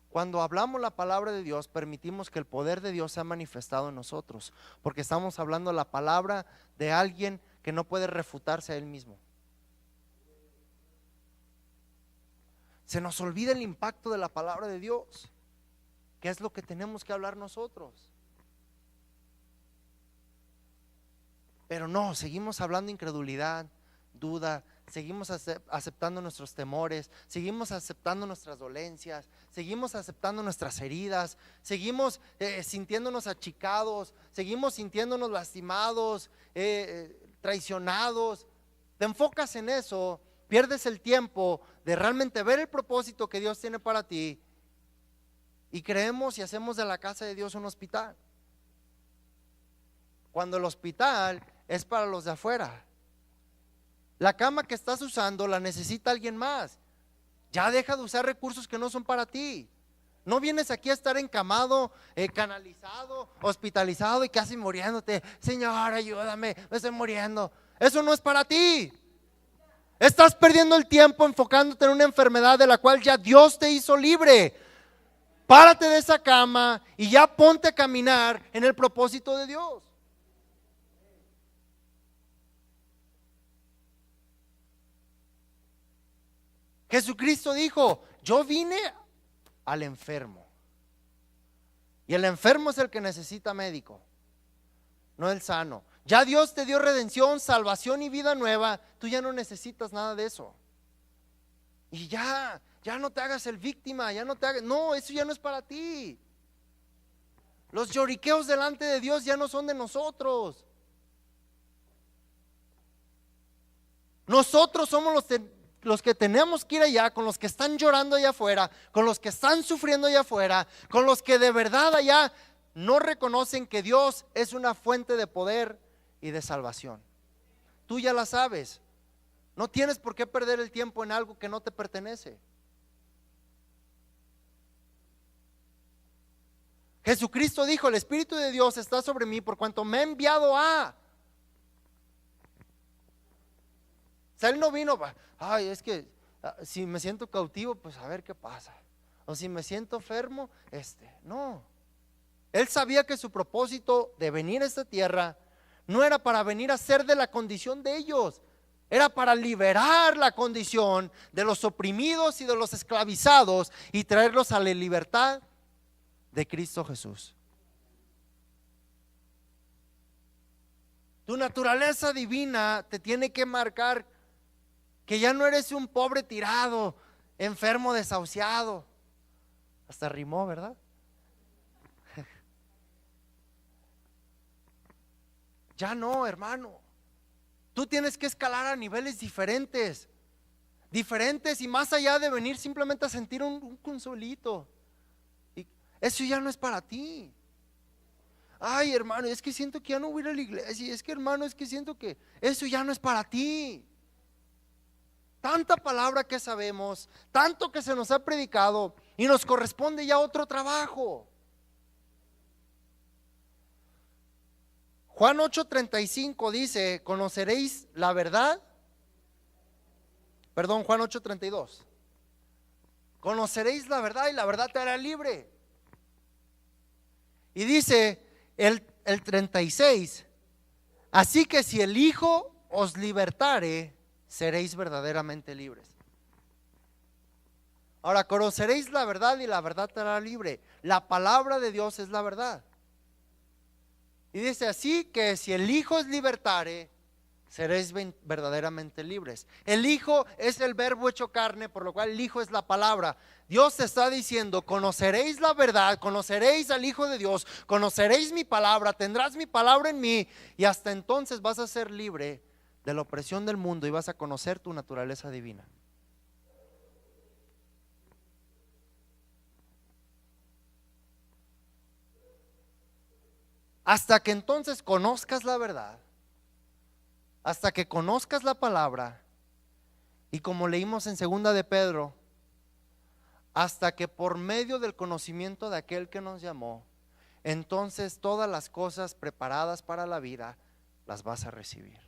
Cuando hablamos la palabra de Dios, permitimos que el poder de Dios sea manifestado en nosotros, porque estamos hablando la palabra de alguien que no puede refutarse a él mismo. Se nos olvida el impacto de la palabra de Dios, que es lo que tenemos que hablar nosotros. Pero no, seguimos hablando incredulidad, duda, seguimos aceptando nuestros temores, seguimos aceptando nuestras dolencias, seguimos aceptando nuestras heridas, seguimos sintiéndonos achicados, seguimos sintiéndonos lastimados, traicionados. Te enfocas en eso, pierdes el tiempo de realmente ver el propósito que Dios tiene para ti, y creemos y hacemos de la casa de Dios un hospital, cuando el hospital es para los de afuera. La cama que estás usando la necesita alguien más. Ya deja de usar recursos que no son para ti. No vienes aquí a estar encamado, canalizado, hospitalizado y casi muriéndote. Señor, ayúdame, me estoy muriendo. Eso no es para ti. Estás perdiendo el tiempo enfocándote en una enfermedad de la cual ya Dios te hizo libre. Párate de esa cama y ya ponte a caminar en el propósito de Dios. Jesucristo dijo: yo vine al enfermo, y el enfermo es el que necesita médico, no el sano. Ya Dios te dio redención, salvación y vida nueva. Tú ya no necesitas nada de eso. Y ya no te hagas el víctima, no, eso ya no es para ti. Los lloriqueos delante de Dios ya no son de nosotros. Nosotros somos los que tenemos que ir allá, con los que están llorando allá afuera, con los que están sufriendo allá afuera, con los que de verdad allá no reconocen que Dios es una fuente de poder y de salvación. Tú ya la sabes. No tienes por qué perder el tiempo en algo que no te pertenece. Jesucristo dijo: el Espíritu de Dios está sobre mí por cuanto me ha enviado a. O sea, Él no vino, ay, es que si me siento cautivo, pues a ver qué pasa. O si me siento enfermo, no. Él sabía que su propósito de venir a esta tierra no era para venir a ser de la condición de ellos. Era para liberar la condición de los oprimidos y de los esclavizados y traerlos a la libertad de Cristo Jesús. Tu naturaleza divina te tiene que marcar que ya no eres un pobre tirado, enfermo, desahuciado. Hasta rimó, ¿verdad? Ya no, hermano. Tú tienes que escalar a niveles diferentes y más allá de venir simplemente a sentir un consuelito. Y eso ya no es para ti. Ay, hermano, es que siento que ya no voy a ir a la iglesia. Es que, hermano, es que siento que eso ya no es para ti. Tanta palabra que sabemos, tanto que se nos ha predicado, y nos corresponde ya otro trabajo. Juan 8:35 dice: conoceréis la verdad. Perdón, Juan 8:32. Conoceréis la verdad y la verdad te hará libre. Y dice el 36: así que si el Hijo os libertare, seréis verdaderamente libres. Ahora, conoceréis la verdad y la verdad te hará libre. La palabra de Dios es la verdad. Y dice: así que si el Hijo os libertare, seréis verdaderamente libres. El Hijo es el verbo hecho carne, por lo cual el Hijo es la palabra. Dios te está diciendo: conoceréis la verdad, conoceréis al Hijo de Dios, conoceréis mi palabra, tendrás mi palabra en mí, y hasta entonces vas a ser libre de la opresión del mundo y vas a conocer tu naturaleza divina. Hasta que entonces conozcas la verdad, hasta que conozcas la palabra, y como leímos en 2 de Pedro, hasta que por medio del conocimiento de aquel que nos llamó, entonces todas las cosas preparadas para la vida las vas a recibir.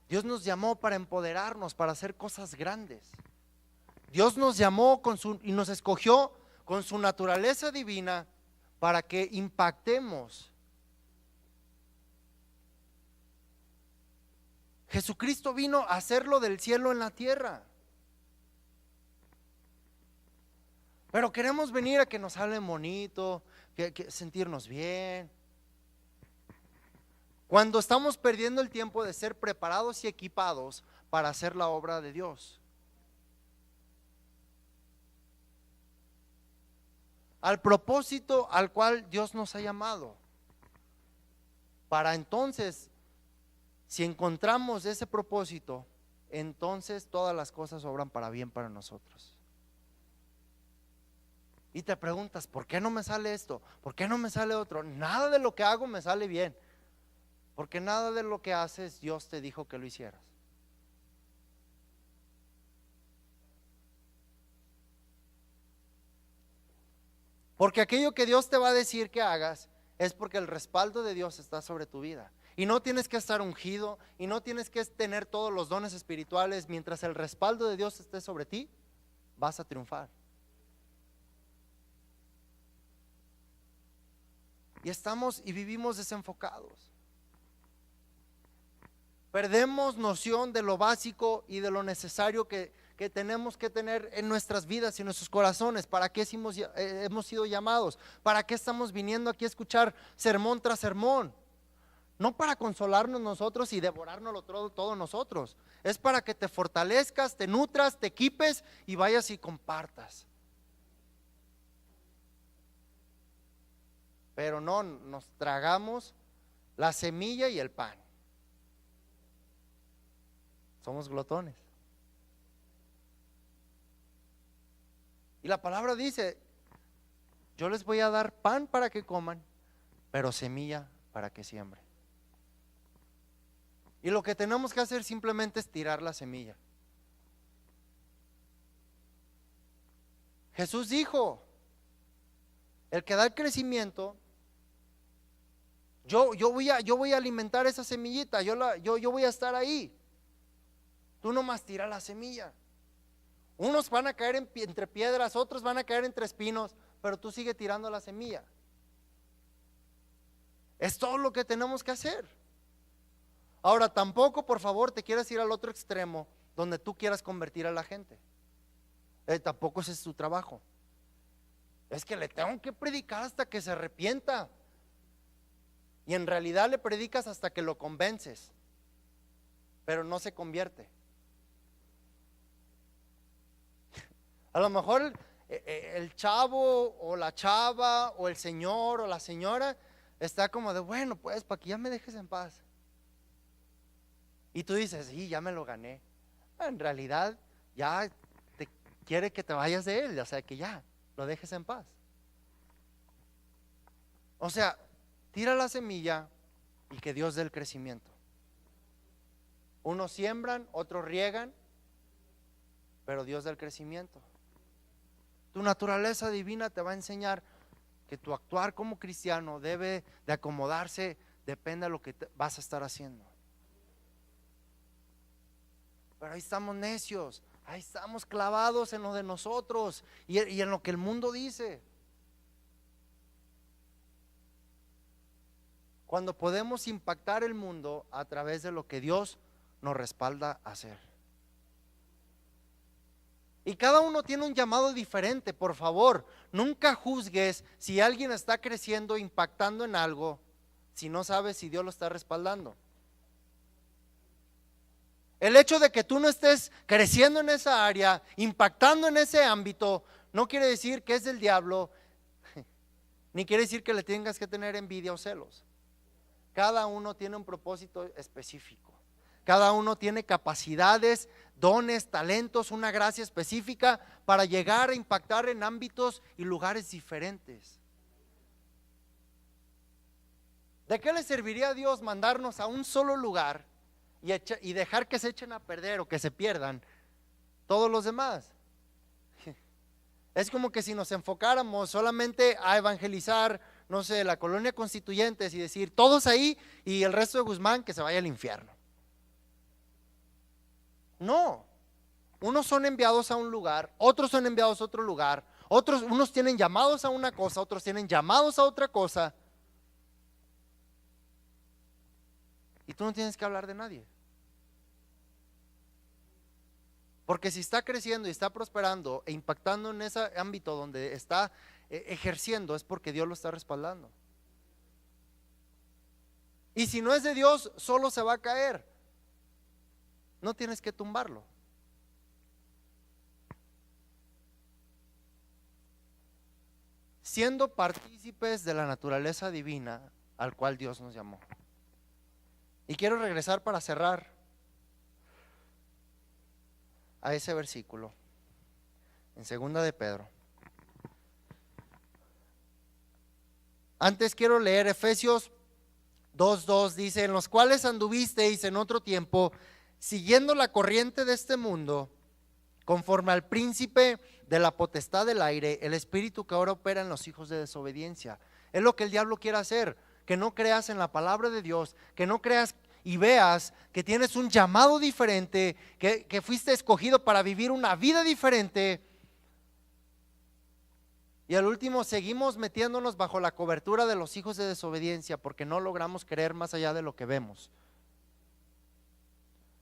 Dios nos llamó para empoderarnos, para hacer cosas grandes. Dios nos llamó y nos escogió con su naturaleza divina para que impactemos. Jesucristo vino a hacerlo del cielo en la tierra. Pero queremos venir a que nos hablen bonito, que sentirnos bien, cuando estamos perdiendo el tiempo de ser preparados y equipados para hacer la obra de Dios. al propósito al cual Dios nos ha llamado. Para entonces, si encontramos ese propósito, entonces todas las cosas obran para bien para nosotros. Y te preguntas, ¿por qué no me sale esto? ¿Por qué no me sale otro? Nada de lo que hago me sale bien, porque nada de lo que haces Dios te dijo que lo hicieras. Porque aquello que Dios te va a decir que hagas es porque el respaldo de Dios está sobre tu vida. Y no tienes que estar ungido y no tienes que tener todos los dones espirituales. Mientras el respaldo de Dios esté sobre ti, vas a triunfar. Y estamos y vivimos desenfocados. Perdemos noción de lo básico y de lo necesario que tenemos que tener en nuestras vidas y en nuestros corazones. ¿Para qué hemos sido llamados? ¿Para qué estamos viniendo aquí a escuchar sermón tras sermón? No para consolarnos nosotros y devorárnoslo todo nosotros. Es para que te fortalezcas, te nutras, te equipes y vayas y compartas. Pero no, nos tragamos la semilla y el pan. Somos glotones. Y la palabra dice, yo les voy a dar pan para que coman, pero semilla para que siembren. Y lo que tenemos que hacer simplemente es tirar la semilla. Jesús dijo, el que da el crecimiento, yo voy a alimentar esa semillita, yo voy a estar ahí. Tú nomás tira la semilla. Unos van a caer entre piedras, otros van a caer entre espinos, pero tú sigue tirando la semilla. Es todo lo que tenemos que hacer. Ahora, tampoco, por favor, te quieras ir al otro extremo donde tú quieras convertir a la gente. Tampoco ese es tu trabajo. Es que le tengo que predicar hasta que se arrepienta. Y en realidad le predicas hasta que lo convences, pero no se convierte. A lo mejor el chavo o la chava o el señor o la señora está como de, bueno, pues para que ya me dejes en paz. Y tú dices, sí, ya me lo gané. En realidad ya quiere que te vayas de él, o sea, que ya lo dejes en paz. O sea, tira la semilla y que Dios dé el crecimiento. Unos siembran, otros riegan, pero Dios da el crecimiento. Tu naturaleza divina te va a enseñar que tu actuar como cristiano debe de acomodarse, depende de lo que vas a estar haciendo. Pero ahí estamos necios, ahí estamos clavados en lo de nosotros y en lo que el mundo dice. Cuando podemos impactar el mundo a través de lo que Dios nos respalda a hacer. Y cada uno tiene un llamado diferente, por favor, nunca juzgues si alguien está creciendo, impactando en algo, si no sabes si Dios lo está respaldando. El hecho de que tú no estés creciendo en esa área, impactando en ese ámbito, no quiere decir que es del diablo, ni quiere decir que le tengas que tener envidia o celos. Cada uno tiene un propósito específico. Cada uno tiene capacidades, dones, talentos, una gracia específica para llegar a impactar en ámbitos y lugares diferentes. ¿De qué le serviría a Dios mandarnos a un solo lugar y dejar que se echen a perder o que se pierdan todos los demás? Es como que si nos enfocáramos solamente a evangelizar, no sé, la colonia Constituyentes y decir todos ahí y el resto de Guzmán que se vaya al infierno. No, unos son enviados a un lugar, otros son enviados a otro lugar, unos tienen llamados a una cosa, otros tienen llamados a otra cosa. Y tú no tienes que hablar de nadie. Porque si está creciendo y está prosperando e impactando en ese ámbito donde está ejerciendo, es porque Dios lo está respaldando. Y si no es de Dios, solo se va a caer. No tienes que tumbarlo. siendo partícipes de la naturaleza divina al cual Dios nos llamó. Y quiero regresar para cerrar a ese versículo en 2 de Pedro. Antes quiero leer Efesios 2:2, dice: en los cuales anduvisteis en otro tiempo, siguiendo la corriente de este mundo, conforme al príncipe de la potestad del aire, el espíritu que ahora opera en los hijos de desobediencia. Es lo que el diablo quiere hacer, que no creas en la palabra de Dios, que no creas y veas que tienes un llamado diferente, que fuiste escogido para vivir una vida diferente. Y al último seguimos metiéndonos bajo la cobertura de los hijos de desobediencia porque no logramos creer más allá de lo que vemos.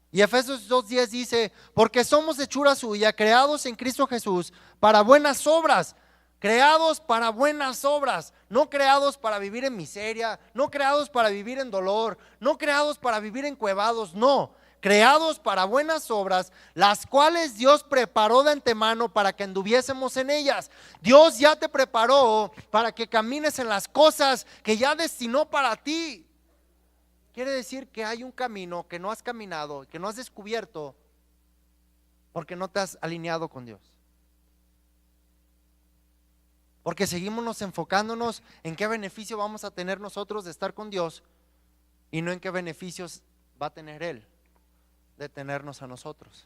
Y Efesios 2:10 dice: porque somos hechura suya, creados en Cristo Jesús para buenas obras. Creados para buenas obras, no creados para vivir en miseria, no creados para vivir en dolor, no creados para vivir encuevados, no, creados para buenas obras, las cuales Dios preparó de antemano para que anduviésemos en ellas. Dios ya te preparó para que camines en las cosas que ya destinó para ti. Quiere decir que hay un camino que no has caminado, que no has descubierto, porque no te has alineado con Dios. Porque seguimos enfocándonos en qué beneficio vamos a tener nosotros de estar con Dios y no en qué beneficios va a tener Él de tenernos a nosotros.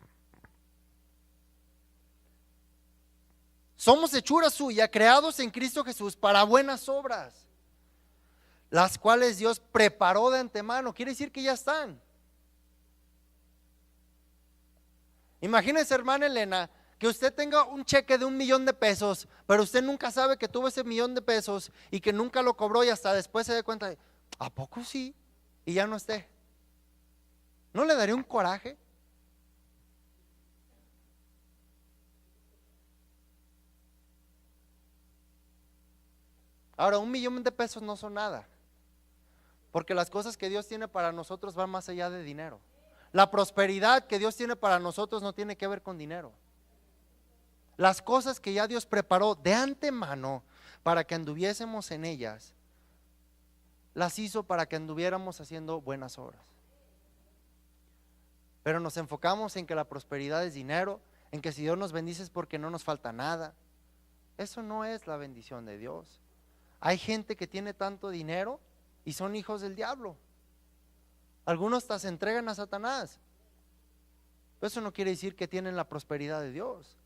Somos hechura suya, creados en Cristo Jesús para buenas obras, las cuales Dios preparó de antemano. Quiere decir que ya están. Imagínense, hermana Elena, que usted tenga un cheque de $1,000,000, pero usted nunca sabe que tuvo ese $1,000,000 y que nunca lo cobró y hasta después se dé cuenta de, ¿a poco sí? Y ya no esté. ¿No le daría un coraje? Ahora, $1,000,000 no son nada, porque las cosas que Dios tiene para nosotros van más allá de dinero. La prosperidad que Dios tiene para nosotros no tiene que ver con dinero. Las cosas que ya Dios preparó de antemano para que anduviésemos en ellas, las hizo para que anduviéramos haciendo buenas obras. Pero nos enfocamos en que la prosperidad es dinero, en que si Dios nos bendice es porque no nos falta nada. Eso no es la bendición de Dios. Hay gente que tiene tanto dinero y son hijos del diablo. Algunos hasta se entregan a Satanás. Pero eso no quiere decir que tienen la prosperidad de Dios.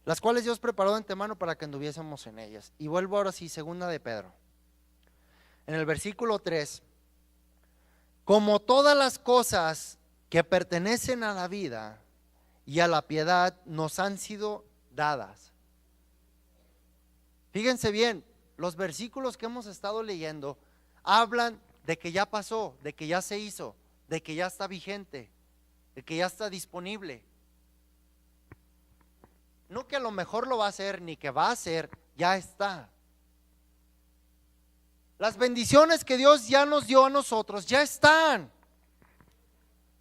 Las cuales Dios preparó de antemano para que anduviésemos en ellas. Y vuelvo ahora sí, 2 de Pedro. En el versículo 3, como todas las cosas que pertenecen a la vida y a la piedad nos han sido dadas. Fíjense bien, los versículos que hemos estado leyendo hablan de que ya pasó, de que ya se hizo, de que ya está vigente, de que ya está disponible. No que a lo mejor lo va a hacer, ni que va a hacer, ya está. Las bendiciones que Dios ya nos dio a nosotros ya están.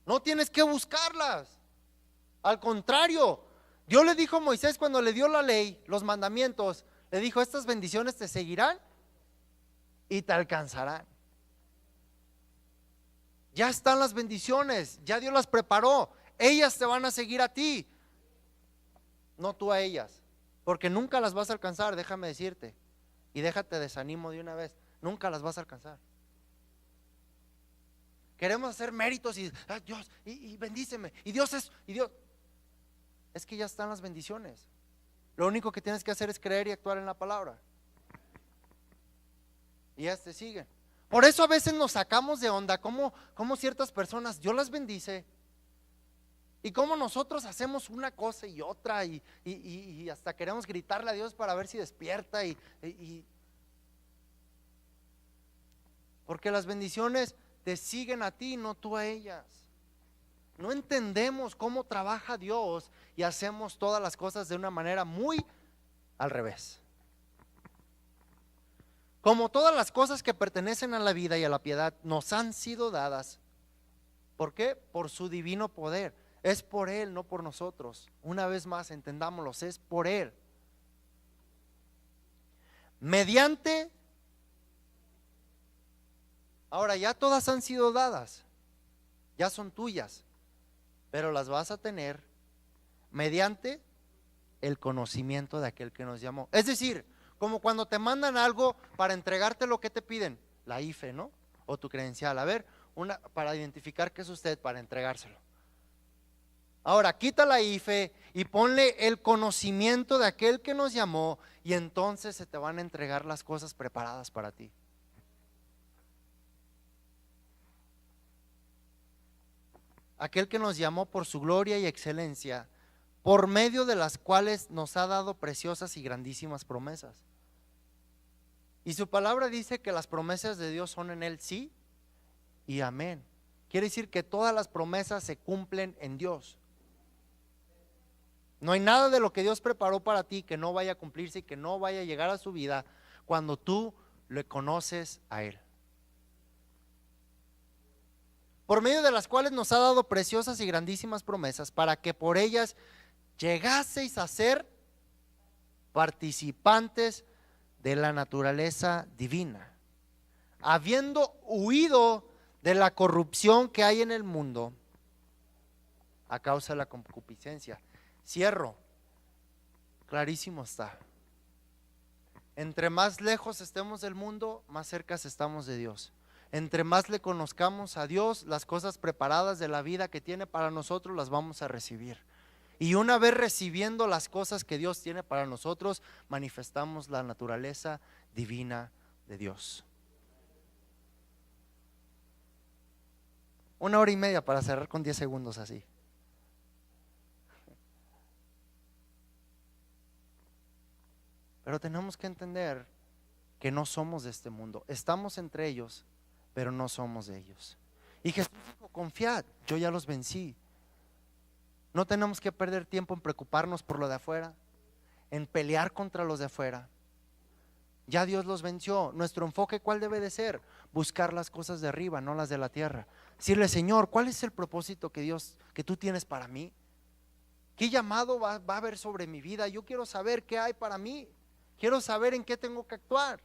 No tienes que buscarlas. Al contrario, Dios le dijo a Moisés cuando le dio la ley, los mandamientos, le dijo: estas bendiciones te seguirán y te alcanzarán. Ya están las bendiciones, ya Dios las preparó. Ellas te van a seguir a ti, no tú a ellas, porque nunca las vas a alcanzar, déjame decirte. Y déjate desanimo de una vez, nunca las vas a alcanzar. Queremos hacer méritos y Dios, y bendíceme, y Dios es que ya están las bendiciones. Lo único que tienes que hacer es creer y actuar en la palabra, y ya te siguen. Por eso a veces nos sacamos de onda como ciertas personas Dios las bendice, y como nosotros hacemos una cosa y otra, y hasta queremos gritarle a Dios para ver si despierta, porque las bendiciones te siguen a ti, no tú a ellas. No entendemos cómo trabaja Dios y hacemos todas las cosas de una manera muy al revés. Como todas las cosas que pertenecen a la vida y a la piedad nos han sido dadas. ¿Por qué? Por su divino poder. Es por Él, no por nosotros. Una vez más, entendámoslo, es por Él. Mediante, ahora ya todas han sido dadas, ya son tuyas, pero las vas a tener mediante el conocimiento de aquel que nos llamó. Es decir, como cuando te mandan algo para entregarte lo que te piden, la IFE, ¿no? O tu credencial, a ver, una para identificar que es usted, para entregárselo. Ahora, quita la IFE y ponle el conocimiento de aquel que nos llamó, y entonces se te van a entregar las cosas preparadas para ti. Aquel que nos llamó por su gloria y excelencia, por medio de las cuales nos ha dado preciosas y grandísimas promesas. Y su palabra dice que las promesas de Dios son en Él sí y amén. Quiere decir que todas las promesas se cumplen en Dios. No hay nada de lo que Dios preparó para ti que no vaya a cumplirse y que no vaya a llegar a su vida cuando tú le conoces a Él. Por medio de las cuales nos ha dado preciosas y grandísimas promesas, para que por ellas llegaseis a ser participantes de la naturaleza divina, habiendo huido de la corrupción que hay en el mundo a causa de la concupiscencia. Cierro, clarísimo está. Entre más lejos estemos del mundo, más cerca estamos de Dios. Entre más le conozcamos a Dios, las cosas preparadas de la vida que tiene para nosotros las vamos a recibir. Y una vez recibiendo las cosas que Dios tiene para nosotros, manifestamos la naturaleza divina de Dios. 1 hora y media para cerrar con 10 segundos así. Pero tenemos que entender que no somos de este mundo. Estamos entre ellos, pero no somos de ellos. Y Jesús dijo: confiad, yo ya los vencí. No tenemos que perder tiempo en preocuparnos por lo de afuera, en pelear contra los de afuera. Ya Dios los venció. Nuestro enfoque, ¿cuál debe de ser? Buscar las cosas de arriba, no las de la tierra. Decirle: Señor, ¿cuál es el propósito que tú tienes para mí? ¿Qué llamado va a haber sobre mi vida? Yo quiero saber qué hay para mí. Quiero saber en qué tengo que actuar.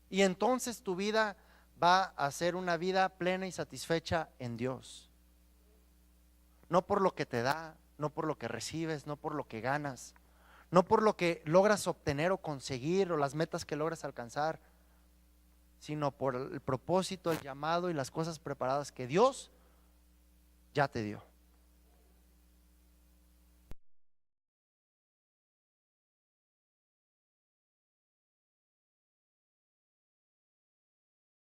Y entonces tu vida va a ser una vida plena y satisfecha en Dios. No por lo que te da, no por lo que recibes, no por lo que ganas, no por lo que logras obtener o conseguir o las metas que logras alcanzar, sino por el propósito, el llamado y las cosas preparadas que Dios ya te dio.